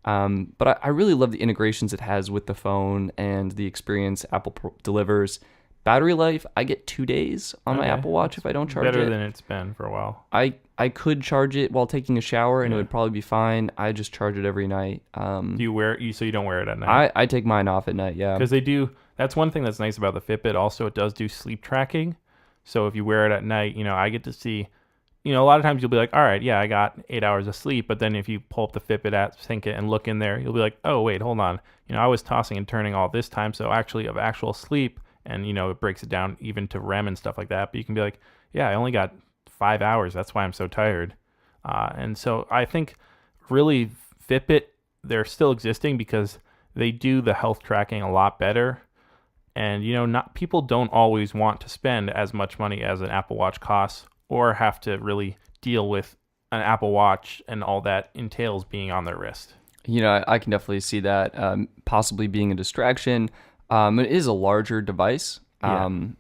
But I really love the integrations it has with the phone and the experience Apple delivers. Battery life, I get 2 days on my Apple Watch if I don't charge it. Better than it's been for a while. I could charge it while taking a shower and it would probably be fine. I just charge it every night. Do you wear it? So you don't wear it at night? I take mine off at night, yeah. Because they do. That's one thing that's nice about the Fitbit. Also, it does do sleep tracking. So if you wear it at night, I get to see. A lot of times you'll be like, all right, yeah, I got 8 hours of sleep. But then if you pull up the Fitbit app, sync it, and look in there, you'll be like, oh, wait, hold on. I was tossing and turning all this time. So actually of actual sleep, and, it breaks it down even to REM and stuff like that. But you can be like, yeah, I only got 5 hours. That's why I'm so tired. And so I think really Fitbit, they're still existing because they do the health tracking a lot better. And, not people don't always want to spend as much money as an Apple Watch costs or have to really deal with an Apple Watch and all that entails being on their wrist. I can definitely see that possibly being a distraction. It is a larger device and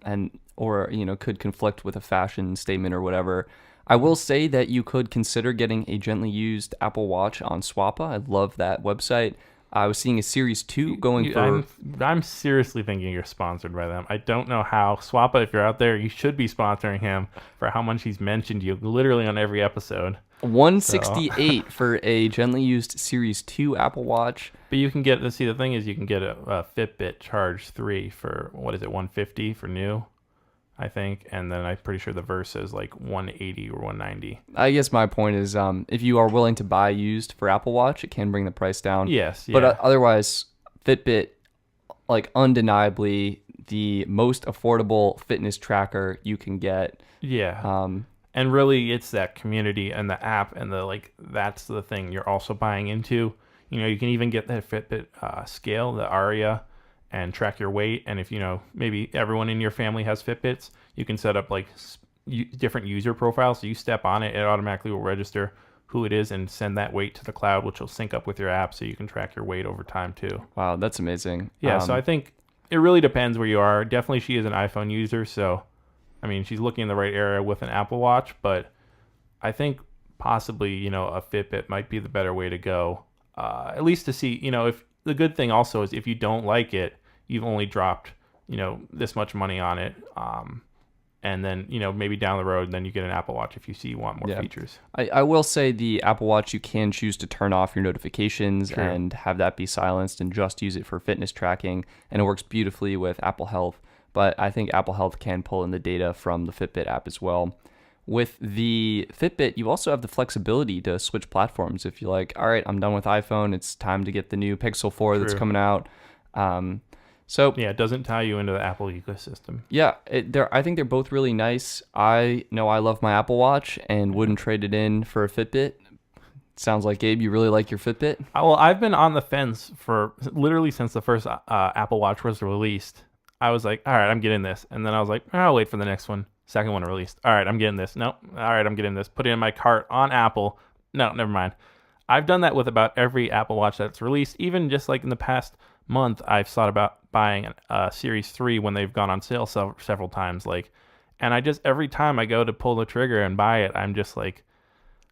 could conflict with a fashion statement or whatever. I will say that you could consider getting a gently used Apple Watch on Swappa. I love that website. I was seeing a Series 2 going for... I'm seriously thinking you're sponsored by them. I don't know how. Swappa, if you're out there, you should be sponsoring him for how much he's mentioned you literally on every episode. $168 for a gently used Series 2 Apple Watch. But you can get... See, the thing is you can get a Fitbit Charge 3 for, what is it, $150 for new, I think. And then I'm pretty sure the Versa is like $180 or $190. I guess my point is if you are willing to buy used for Apple Watch, it can bring the price down. Yes. Yeah. But otherwise, Fitbit, like undeniably the most affordable fitness tracker you can get. Yeah. And really, it's that community and the app and that's the thing you're also buying into. You can even get that Fitbit scale, the Aria, and track your weight. And if, maybe everyone in your family has Fitbits, you can set up different user profiles. So you step on it, it automatically will register who it is and send that weight to the cloud, which will sync up with your app so you can track your weight over time too. Wow, that's amazing. Yeah, so I think it really depends where you are. Definitely she is an iPhone user, so she's looking in the right area with an Apple Watch, but I think possibly, a Fitbit might be the better way to go. At least to see, if the good thing also is if you don't like it, you've only dropped, this much money on it. And then, maybe down the road, then you get an Apple Watch if you want more features. I will say the Apple Watch, you can choose to turn off your notifications and have that be silenced and just use it for fitness tracking. And it works beautifully with Apple Health. But I think Apple Health can pull in the data from the Fitbit app as well. With the Fitbit, you also have the flexibility to switch platforms. If you're like, all right, I'm done with iPhone, it's time to get the new Pixel 4 that's coming out. So yeah, it doesn't tie you into the Apple ecosystem. Yeah, I think they're both really nice. I know I love my Apple Watch and wouldn't trade it in for a Fitbit. Sounds like, Gabe, you really like your Fitbit? Well, I've been on the fence for literally since the first Apple Watch was released. I was like, all right, I'm getting this. And then I was like, I'll wait for the next one. Second one released. All right, I'm getting this. Nope. All right, I'm getting this. Put it in my cart on Apple. No, never mind. I've done that with about every Apple Watch that's released. Even just like in the past month, I've thought about buying a Series 3 when they've gone on sale several times. And I just, every time I go to pull the trigger and buy it, I'm just like,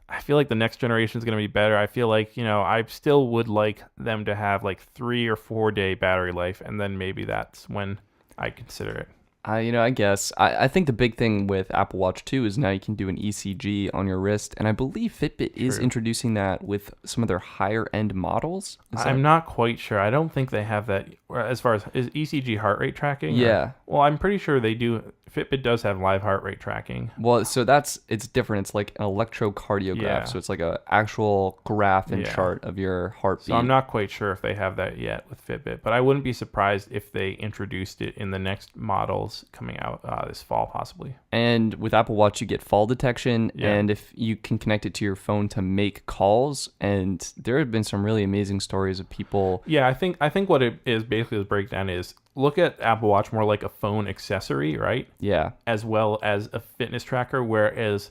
I feel like the next generation is going to be better. I feel like, I still would like them to have 3 or 4 day battery life. And then maybe that's when I consider it. I guess. I think the big thing with Apple Watch 2 is now you can do an ECG on your wrist. And I believe Fitbit is introducing that with some of their higher end models. I'm not quite sure. I don't think they have that as far as is ECG heart rate tracking. Yeah. Well, I'm pretty sure they do Fitbit does have live heart rate tracking. Well, so it's different. It's like an electrocardiograph. Yeah. So it's like a actual graph and Yeah. chart of your heartbeat. So I'm not quite sure if they have that yet with Fitbit, but I wouldn't be surprised if they introduced it in the next models coming out this fall, possibly. And with Apple Watch, you get fall detection, Yeah. and if you can connect it to your phone to make calls. And there have been some really amazing stories of people. Yeah, I think what it is basically the breakdown is look at Apple Watch more like a phone accessory, right? Yeah. As well as a fitness tracker, whereas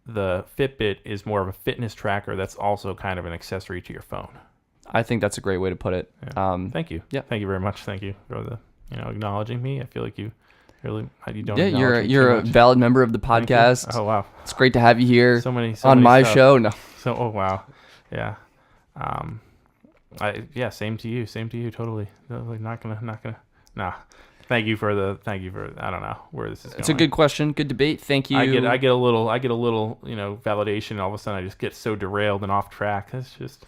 the Fitbit is more of a fitness tracker that's also kind of an accessory to your phone. I think that's a great way to put it. Yeah. Thank you. Yeah. Thank you very much. Thank you for the acknowledging me. I feel like you don't. Yeah, acknowledge me you're too a much. valid member of the Thank you. podcast. Oh wow, It's great to have you here so many on my stuff. show. No. So wow, yeah. Same to you. Totally. Not gonna. Nah. Thank you for. I don't know where this is going. It's a good question. Good debate. Thank you. I get a little, validation. All of a sudden, I just get so derailed and off track. That's just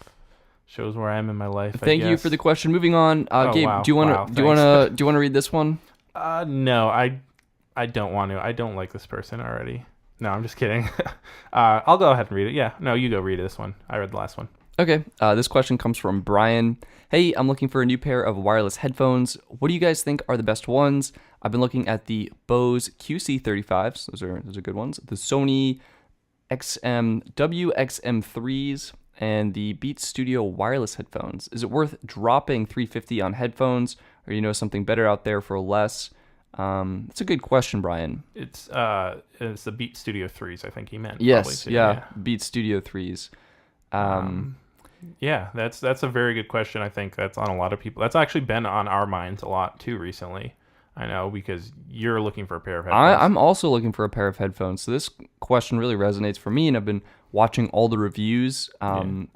shows where I am in my life. Thank you for the question. Moving on, Gabe. wow. Do you want to read this one? No, I don't want to. I don't like this person already. No, I'm just kidding. I'll go ahead and read it. Yeah, no, you go read this one. I read the last one. Okay. This question comes from Brian. Hey, I'm looking for a new pair of wireless headphones. What do you guys think are the best ones? I've been looking at the Bose QC35s. Those are good ones. The Sony WXM3s and the Beats Studio wireless headphones. Is it worth dropping $350 on headphones, or you know something better out there for less? That's a good question, Brian. It's the Beat Studio 3s, I think he meant. Yes, probably, too. yeah, Beats Studio 3s. Yeah, that's a very good question. I think that's on a lot of people. That's actually been on our minds a lot too recently. I know, because you're looking for a pair of headphones. I'm also looking for a pair of headphones. So this question really resonates for me, and I've been watching all the reviews. And,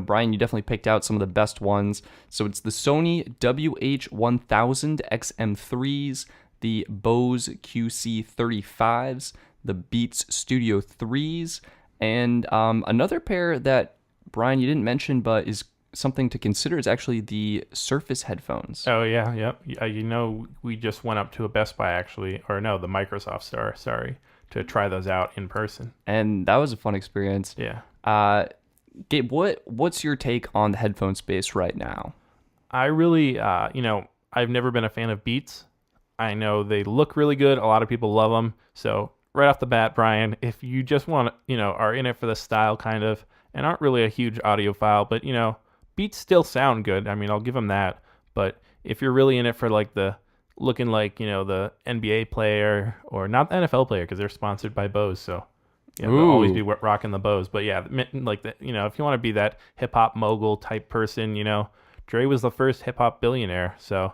Brian, you definitely picked out some of the best ones. So it's the Sony WH-1000 XM3s, the Bose QC35s, the Beats Studio 3s, and another pair that, Brian, you didn't mention, but is something to consider is actually the Surface headphones. Oh, yeah, yep. We just went up to a Best Buy, actually, or no, the Microsoft Store, sorry, to try those out in person. And that was a fun experience. Yeah. Gabe, what's your take on the headphone space right now? I really, I've never been a fan of Beats. I know they look really good. A lot of people love them. So right off the bat, Brian, if you just want, are in it for the style kind of, and aren't really a huge audiophile, but, Beats still sound good. I mean, I'll give them that. But if you're really in it for like the looking like, the NBA player, or not the NFL player, because they're sponsored by Bose. So they'll always be rocking the Bose. But yeah, like if you want to be that hip hop mogul type person, Dre was the first hip hop billionaire. So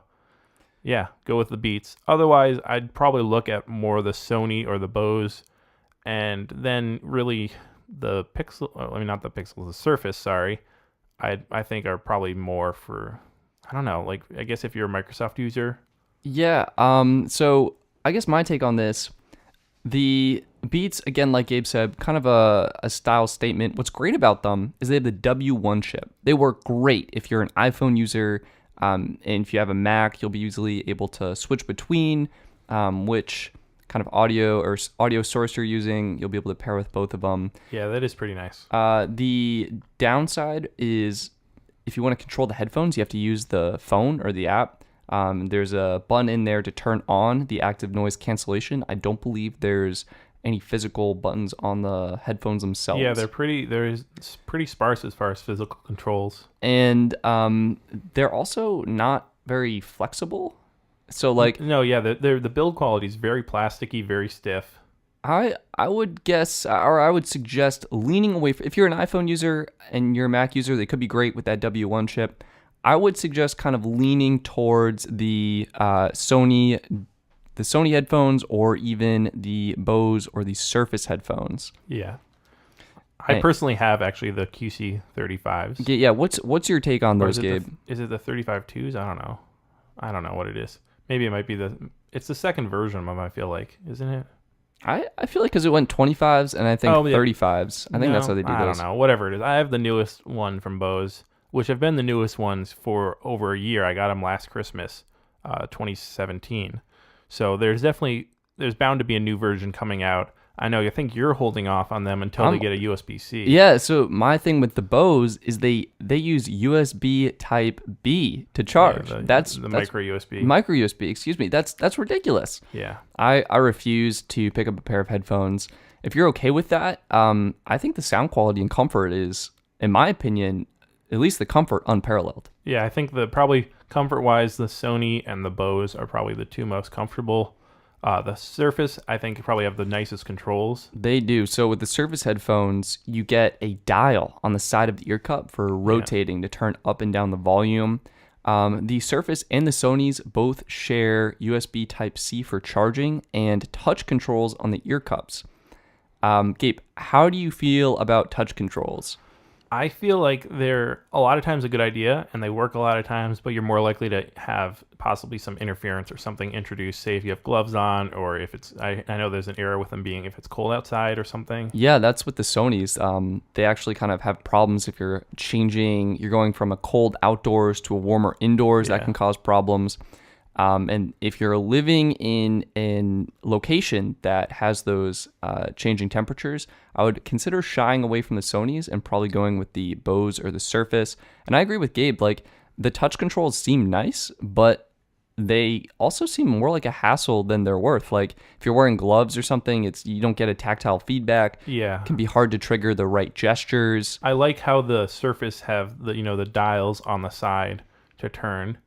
yeah, go with the Beats. Otherwise, I'd probably look at more the Sony or the Bose, and then really the Surface, sorry, I think are probably more for, I don't know, like, I guess if you're a Microsoft user. Yeah, so I guess my take on this, the Beats, again, like Gabe said, kind of a style statement. What's great about them is they have the W1 chip. They work great if you're an iPhone user, and if you have a Mac, you'll be easily able to switch between which kind of audio source you're using. You'll be able to pair with both of them. Yeah, that is pretty nice. The downside is if you want to control the headphones, you have to use the phone or the app. There's a button in there to turn on the active noise cancellation. I don't believe there's any physical buttons on the headphones themselves. Yeah, they're pretty sparse as far as physical controls. And they're also not very flexible. So the build quality is very plasticky, very stiff. I would guess, or I would suggest leaning away if you're an iPhone user and you're a Mac user, they could be great with that W1 chip. I would suggest kind of leaning towards the Sony headphones, or even the Bose or the Surface headphones. Yeah. I personally have actually the QC35s. Yeah, what's your take on those, Gabe? Is it the 35.2s? I don't know what it is. Maybe it might be it's the second version of them, I feel like, isn't it? I feel like because it went 25s and I think 35s. I think that's how they do those. I don't know. Whatever it is. I have the newest one from Bose, which have been the newest ones for over a year. I got them last Christmas, 2017. So there's definitely there's bound to be a new version coming out. I think you're holding off on them until they get a USB-C. Yeah, so my thing with the Bose is they use USB Type B to charge. That's micro USB. Micro USB, excuse me. That's ridiculous. Yeah. I refuse to pick up a pair of headphones. If you're okay with that, I think the sound quality and comfort is, in my opinion, at least the comfort, unparalleled. Yeah, I think probably comfort-wise, the Sony and the Bose are probably the two most comfortable. The Surface, I think, probably have the nicest controls. They do. So with the Surface headphones, you get a dial on the side of the ear cup for rotating to turn up and down the volume. The Surface and the Sonys both share USB Type-C for charging and touch controls on the ear cups. Gabe, how do you feel about touch controls? I feel like they're a lot of times a good idea, and they work a lot of times, but you're more likely to have possibly some interference or something introduced, say if you have gloves on, or if it's, I know there's an error with them being if it's cold outside or something. Yeah, that's with the Sonys. They actually kind of have problems if you're going from a cold outdoors to a warmer indoors. That can cause problems. And if you're living in a location that has those changing temperatures, I would consider shying away from the Sonys and probably going with the Bose or the Surface. And I agree with Gabe, like the touch controls seem nice, but they also seem more like a hassle than they're worth. Like if you're wearing gloves or something, you don't get a tactile feedback. Yeah. It can be hard to trigger the right gestures. I like how the Surface have the dials on the side to turn.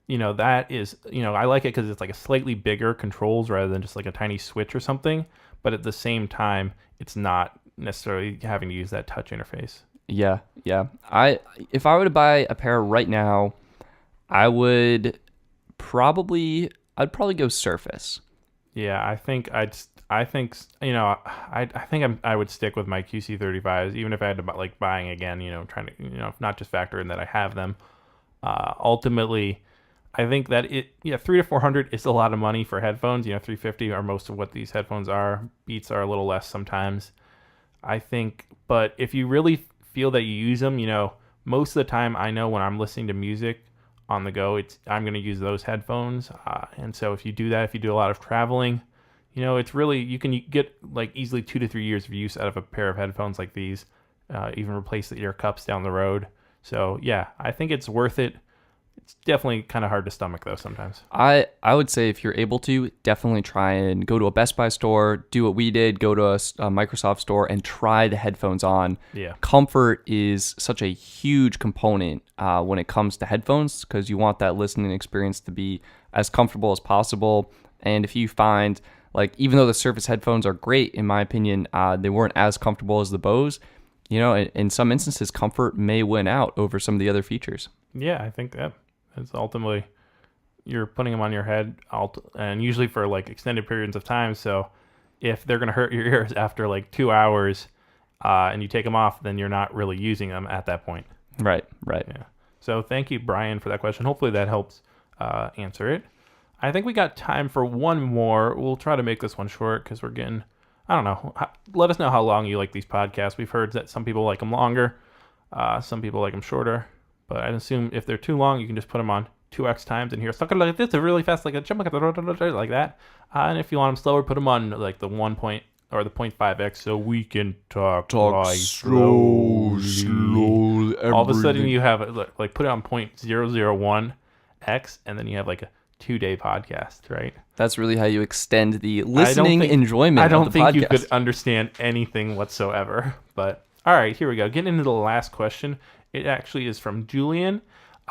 That is, I like it because it's like a slightly bigger controls rather than just like a tiny switch or something. But at the same time, it's not necessarily having to use that touch interface. Yeah. If I were to buy a pair right now, I'd probably go Surface. Yeah, I think I would stick with my QC35s, even if I had to buying again. Trying to not just factor in that I have them. Ultimately, I think that $300 to $400 is a lot of money for headphones. $350 are most of what these headphones are. Beats are a little less sometimes, I think. But if you really feel that you use them, most of the time I know when I'm listening to music on the go, I'm going to use those headphones. And so if you do that, if you do a lot of traveling, it's really, you can get easily 2 to 3 years of use out of a pair of headphones like these, even replace the ear cups down the road. So yeah, I think it's worth it. It's definitely kind of hard to stomach though sometimes. I would say if you're able to, definitely try and go to a Best Buy store, do what we did, go to a Microsoft store and try the headphones on. Yeah. Comfort is such a huge component when it comes to headphones because you want that listening experience to be as comfortable as possible. And if you find, even though the Surface headphones are great, in my opinion, they weren't as comfortable as the Bose. In some instances, comfort may win out over some of the other features. Yeah, I think that it's ultimately you're putting them on your head, and usually for extended periods of time. So if they're going to hurt your ears after 2 hours and you take them off, then you're not really using them at that point. Right. Yeah. So thank you, Brian, for that question. Hopefully that helps answer it. I think we got time for one more. We'll try to make this one short because we're getting, I don't know. Let us know how long you like these podcasts. We've heard that some people like them longer. Some people like them shorter. But I assume if they're too long, you can just put them on 2x times and hear something like this. They're really fast, like a jump, like that. And if you want them slower, put them on the 1 point or the 0.5x so we can talk slowly. All of a sudden you have put it on 0.001x and then you have a 2-day podcast, right? That's really how you extend the listening enjoyment of the podcast. I don't think you could understand anything whatsoever. But all right, here we go. Getting into the last question. It actually is from Julian,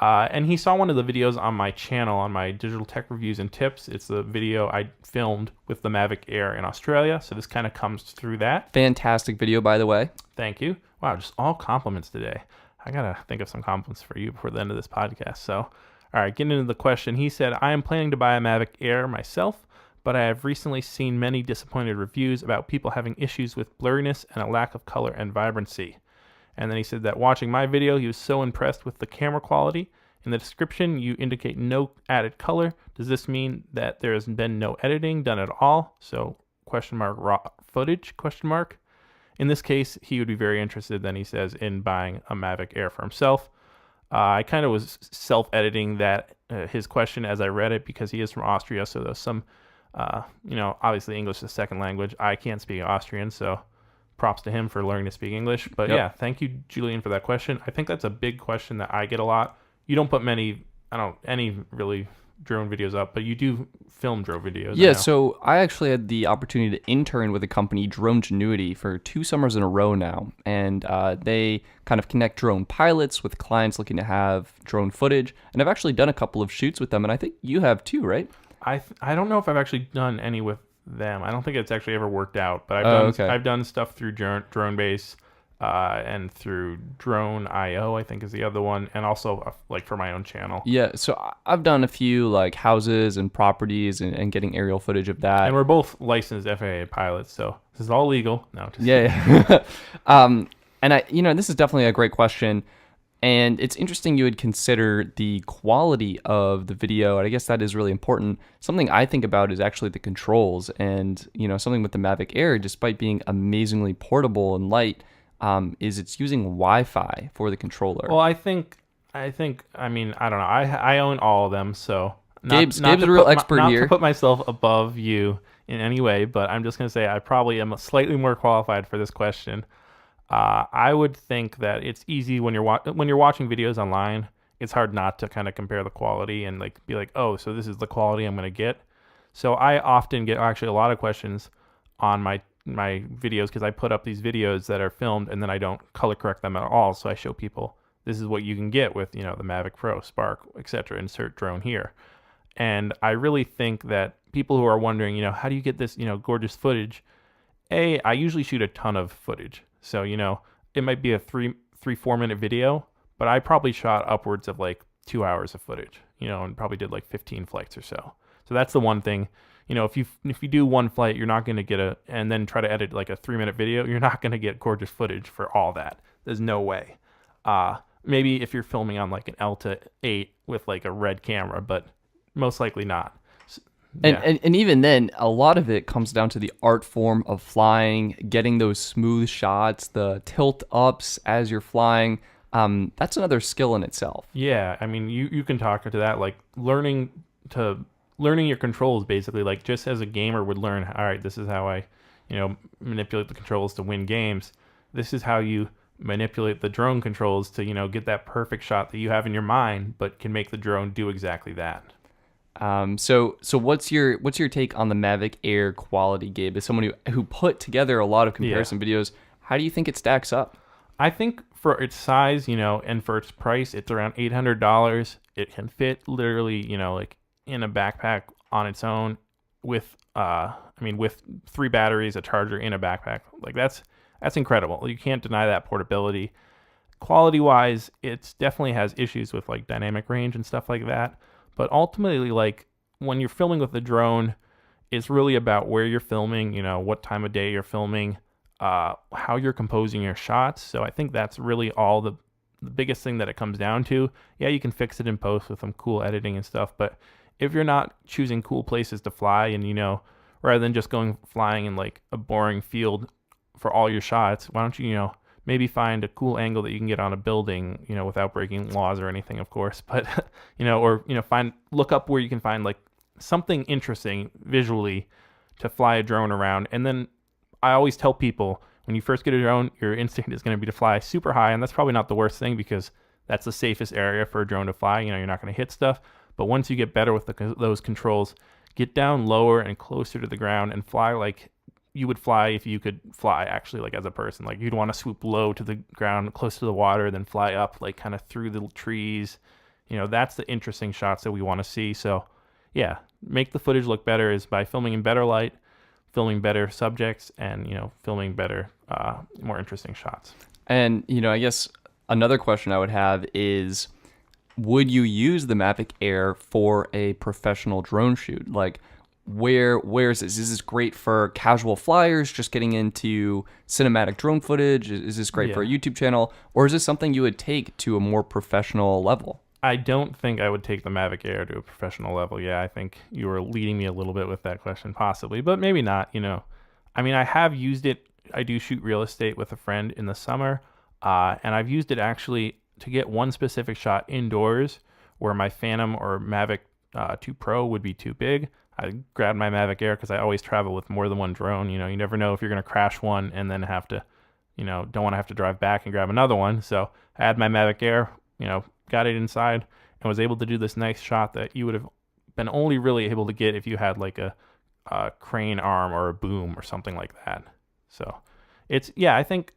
and he saw one of the videos on my channel, on my digital tech reviews and tips. It's the video I filmed with the Mavic Air in Australia, so this kind of comes through that. Fantastic video, by the way. Thank you. Wow, just all compliments today. I got to think of some compliments for you before the end of this podcast. So, all right, getting into the question. He said, I am planning to buy a Mavic Air myself, but I have recently seen many disappointed reviews about people having issues with blurriness and a lack of color and vibrancy. And then he said that watching my video, he was so impressed with the camera quality. In the description, you indicate no added color. Does this mean that there has been no editing done at all? So, raw footage, ? In this case, he would be very interested, then he says, in buying a Mavic Air for himself. I kind of was self-editing that his question as I read it because he is from Austria, so there's some Obviously English is a second language. I can't speak Austrian, so props to him for learning to speak English. But Yep. yeah, thank you, Julian, for that question. I think that's a big question that I get a lot. You don't put any really drone videos up, but you do film drone videos. Yeah, so I actually had the opportunity to intern with a company, Drone Genuity, for 2 summers in a row now. And they kind of connect drone pilots with clients looking to have drone footage. And I've actually done a couple of shoots with them, and I think you have too, right? I don't know if I've actually done any with them. I don't think it's actually ever worked out, but I've done stuff through Dronebase and through Drone.io, I think is the other one, and also like for my own channel. Yeah, so I've done a few like houses and properties and getting aerial footage of that. And we're both licensed FAA pilots, so this is all legal. No, just yeah. And this is definitely a great question. And it's interesting you would consider the quality of the video, and I guess that is really important. Something I think about is actually the controls, and something with the Mavic Air, despite being amazingly portable and light, is it's using Wi-Fi for the controller. Well, I mean, I don't know. I own all of them, so Gabe's a real expert here. here. Not to put myself above you in any way, but I'm just gonna say I probably am slightly more qualified for this question. I would think that it's easy when you're watching videos online. It's hard not to kind of compare the quality and like be like, oh, so this is the quality I'm gonna get. So I often get actually a lot of questions on my videos because I put up these videos that are filmed and then I don't color correct them at all. So I show people this is what you can get with the Mavic Pro, Spark, etc. Insert drone here. And I really think that people who are wondering, how do you get this gorgeous footage? I usually shoot a ton of footage. So, it might be a 4 minute video, but I probably shot upwards of like 2 hours of footage, and probably did like 15 flights or so. So that's the one thing, if you do one flight, you're not going to get and then try to edit like a 3 minute video, you're not going to get gorgeous footage for all that. There's no way. Maybe if you're filming on like an Elta 8 with like a red camera, but most likely not. Yeah. And even then, a lot of it comes down to the art form of flying, getting those smooth shots, the tilt ups as you're flying. That's another skill in itself. Yeah, I mean, you can talk to that, like learning your controls, basically, like just as a gamer would learn. All right, this is how I, manipulate the controls to win games. This is how you manipulate the drone controls to get that perfect shot that you have in your mind, but can make the drone do exactly that. So what's your take on the Mavic Air quality, Gabe? As someone who put together a lot of comparison videos, how do you think it stacks up? I think for its size, and for its price, it's around $800. It can fit literally, like in a backpack on its own with 3 batteries, a charger in a backpack. Like that's incredible. You can't deny that portability. Quality wise, it definitely has issues with like dynamic range and stuff like that. But ultimately, like when you're filming with the drone, it's really about where you're filming, what time of day you're filming, how you're composing your shots. So I think that's really all the biggest thing that it comes down to. Yeah, you can fix it in post with some cool editing and stuff, but if you're not choosing cool places to fly and, rather than just flying in like a boring field for all your shots, why don't you, maybe find a cool angle that you can get on a building, without breaking laws or anything, of course, but, look up where you can find like something interesting visually to fly a drone around. And then I always tell people when you first get a drone, your instinct is going to be to fly super high. And that's probably not the worst thing because that's the safest area for a drone to fly. You're not going to hit stuff. But once you get better with those controls, get down lower and closer to the ground and fly like you would fly if you could fly actually like as a person. Like you'd want to swoop low to the ground close to the water, then fly up like kind of through the trees. That's the interesting shots that we want to see. So yeah, make the footage look better is by filming in better light, filming better subjects, and filming better, more interesting shots. And I guess another question I would have is, would you use the Mavic Air for a professional drone shoot? Like, where is this? Is this great for casual flyers just getting into cinematic drone footage? Is this great for a YouTube channel? Or is this something you would take to a more professional level? I don't think I would take the Mavic Air to a professional level. Yeah, I think you were leading me a little bit with that question, possibly, but maybe not. I mean, I have used it. I do shoot real estate with a friend in the summer, and I've used it actually to get one specific shot indoors where my Phantom or Mavic 2 Pro would be too big. I grabbed my Mavic Air because I always travel with more than one drone. You never know if you're going to crash one and then have to, don't want to have to drive back and grab another one. So I had my Mavic Air, got it inside and was able to do this nice shot that you would have been only really able to get if you had like a crane arm or a boom or something like that. So I think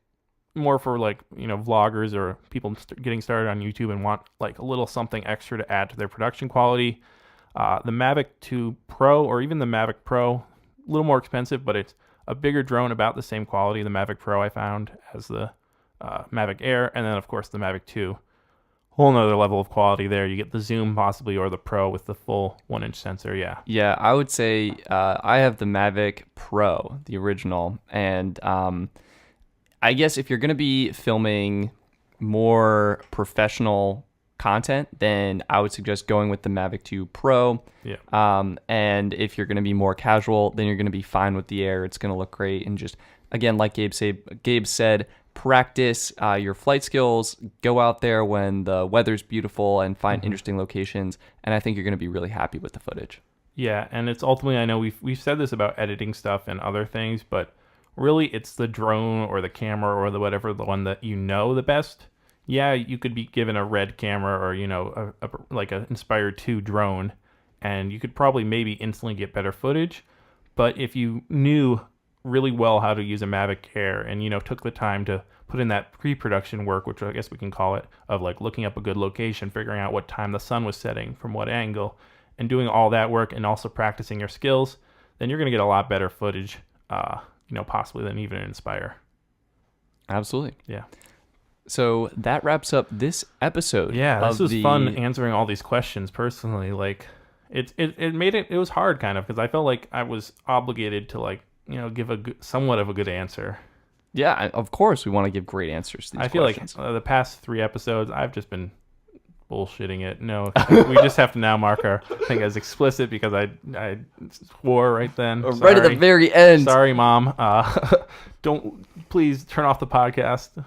more for like, vloggers or people getting started on YouTube and want like a little something extra to add to their production quality. The Mavic 2 Pro or even the Mavic Pro, a little more expensive, but it's a bigger drone, about the same quality. The Mavic Pro I found as the Mavic Air, and then of course the Mavic 2. Whole nother level of quality there. You get the zoom possibly, or the Pro with the full 1-inch sensor. Yeah, I would say I have the Mavic Pro, the original, and I guess if you're going to be filming more professional content, then I would suggest going with the Mavic 2 Pro. And if you're going to be more casual, then you're going to be fine with the Air. It's going to look great. And just, again, like Gabe said, practice your flight skills. Go out there when the weather's beautiful and find interesting locations. And I think you're going to be really happy with the footage. Yeah, and it's ultimately, I know we've said this about editing stuff and other things, but really it's the drone or the camera or the whatever, the one that the best. Yeah, you could be given a red camera or, like an Inspire 2 drone, and you could probably maybe instantly get better footage. But if you knew really well how to use a Mavic Air and, took the time to put in that pre-production work, which I guess we can call it, of like looking up a good location, figuring out what time the sun was setting, from what angle, and doing all that work and also practicing your skills, then you're going to get a lot better footage, possibly than even an Inspire. Absolutely. Yeah. So that wraps up this episode. Yeah, this was fun answering all these questions personally. Like, it was hard kind of because I felt like I was obligated to give somewhat of a good answer. Yeah, of course we want to give great answers to these questions. Like the past 3 episodes I've just been bullshitting it. No, we just have to now mark our thing as explicit because I swore right then. Right at the very end. Sorry, Mom. Don't please turn off the podcast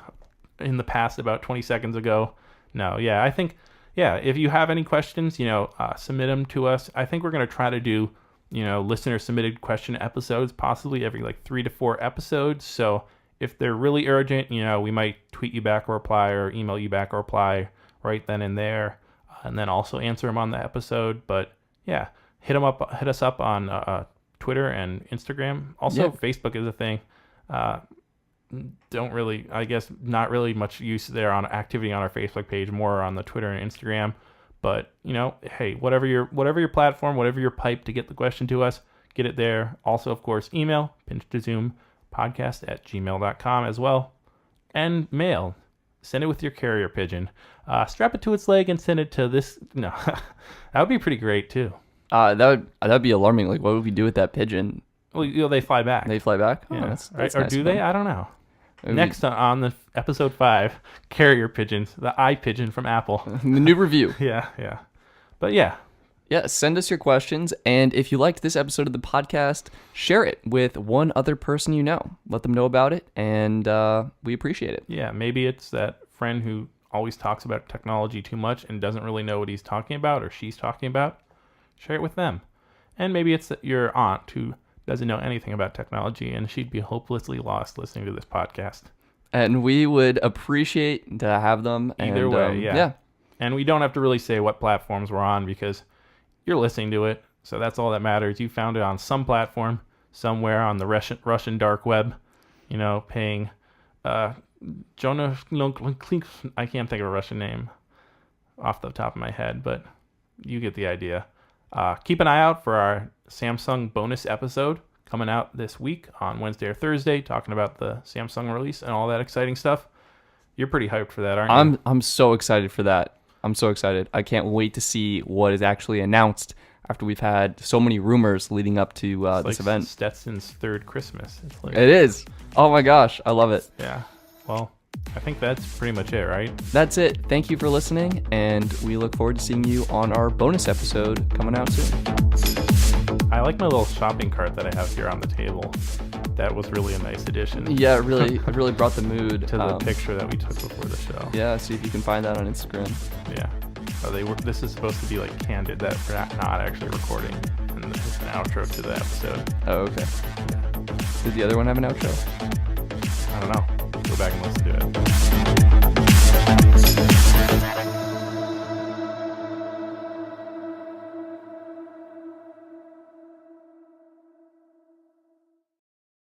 in the past about 20 seconds ago. No, yeah, I think, if you have any questions, submit them to us. I think we're going to try to do, listener submitted question episodes, possibly every 3 to 4 episodes. So if they're really urgent, we might tweet you back or reply or email you back or reply right then and there, and then also answer them on the episode. But yeah, hit us up on Twitter and Instagram. Also, Facebook is a thing. Don't really, I guess, not really much use there on activity on our Facebook page, more on the Twitter and Instagram. But, hey, whatever your platform, whatever your pipe to get the question to us, get it there. Also, of course, email pinch2zoompodcast@gmail.com as well. And mail. Send it with your carrier pigeon. Strap it to its leg and send it to this. No, that would be pretty great too. That'd be alarming. Like, what would we do with that pigeon? Well, they fly back. They fly back? Oh, yeah. That's or nice do they? I don't know. Next on the episode 5, carrier pigeons, the iPigeon from Apple. The new review. Yeah. But yeah, send us your questions, and if you liked this episode of the podcast, share it with one other person you know. Let them know about it, and we appreciate it. Yeah, maybe it's that friend who always talks about technology too much and doesn't really know what he's talking about or she's talking about. Share it with them. And maybe it's your aunt who doesn't know anything about technology and she'd be hopelessly lost listening to this podcast. And we would appreciate to have them. Either way, yeah. And we don't have to really say what platforms we're on because you're listening to it. So that's all that matters. You found it on some platform, somewhere on the Russian dark web, paying Jonah, I can't think of a Russian name off the top of my head, but you get the idea. Keep an eye out for our Samsung bonus episode coming out this week on Wednesday or Thursday, talking about the Samsung release and all that exciting stuff. You're pretty hyped for that, aren't you? I'm so excited for that. I'm so excited. I can't wait to see what is actually announced after we've had so many rumors leading up to this event. Stetson's third Christmas. It is. Oh my gosh, I love it. Yeah. Well, I think that's pretty much it, right? That's it. Thank you for listening, and we look forward to seeing you on our bonus episode coming out soon. I like my little shopping cart that I have here on the table. That was really a nice addition. Yeah, it really brought the mood to the picture that we took before the show. Yeah, see if you can find that on Instagram. Yeah. This is supposed to be like candid, that we're not actually recording and it's an outro to the episode. Oh, okay. Did the other one have an outro? I don't know. Go back and listen to it.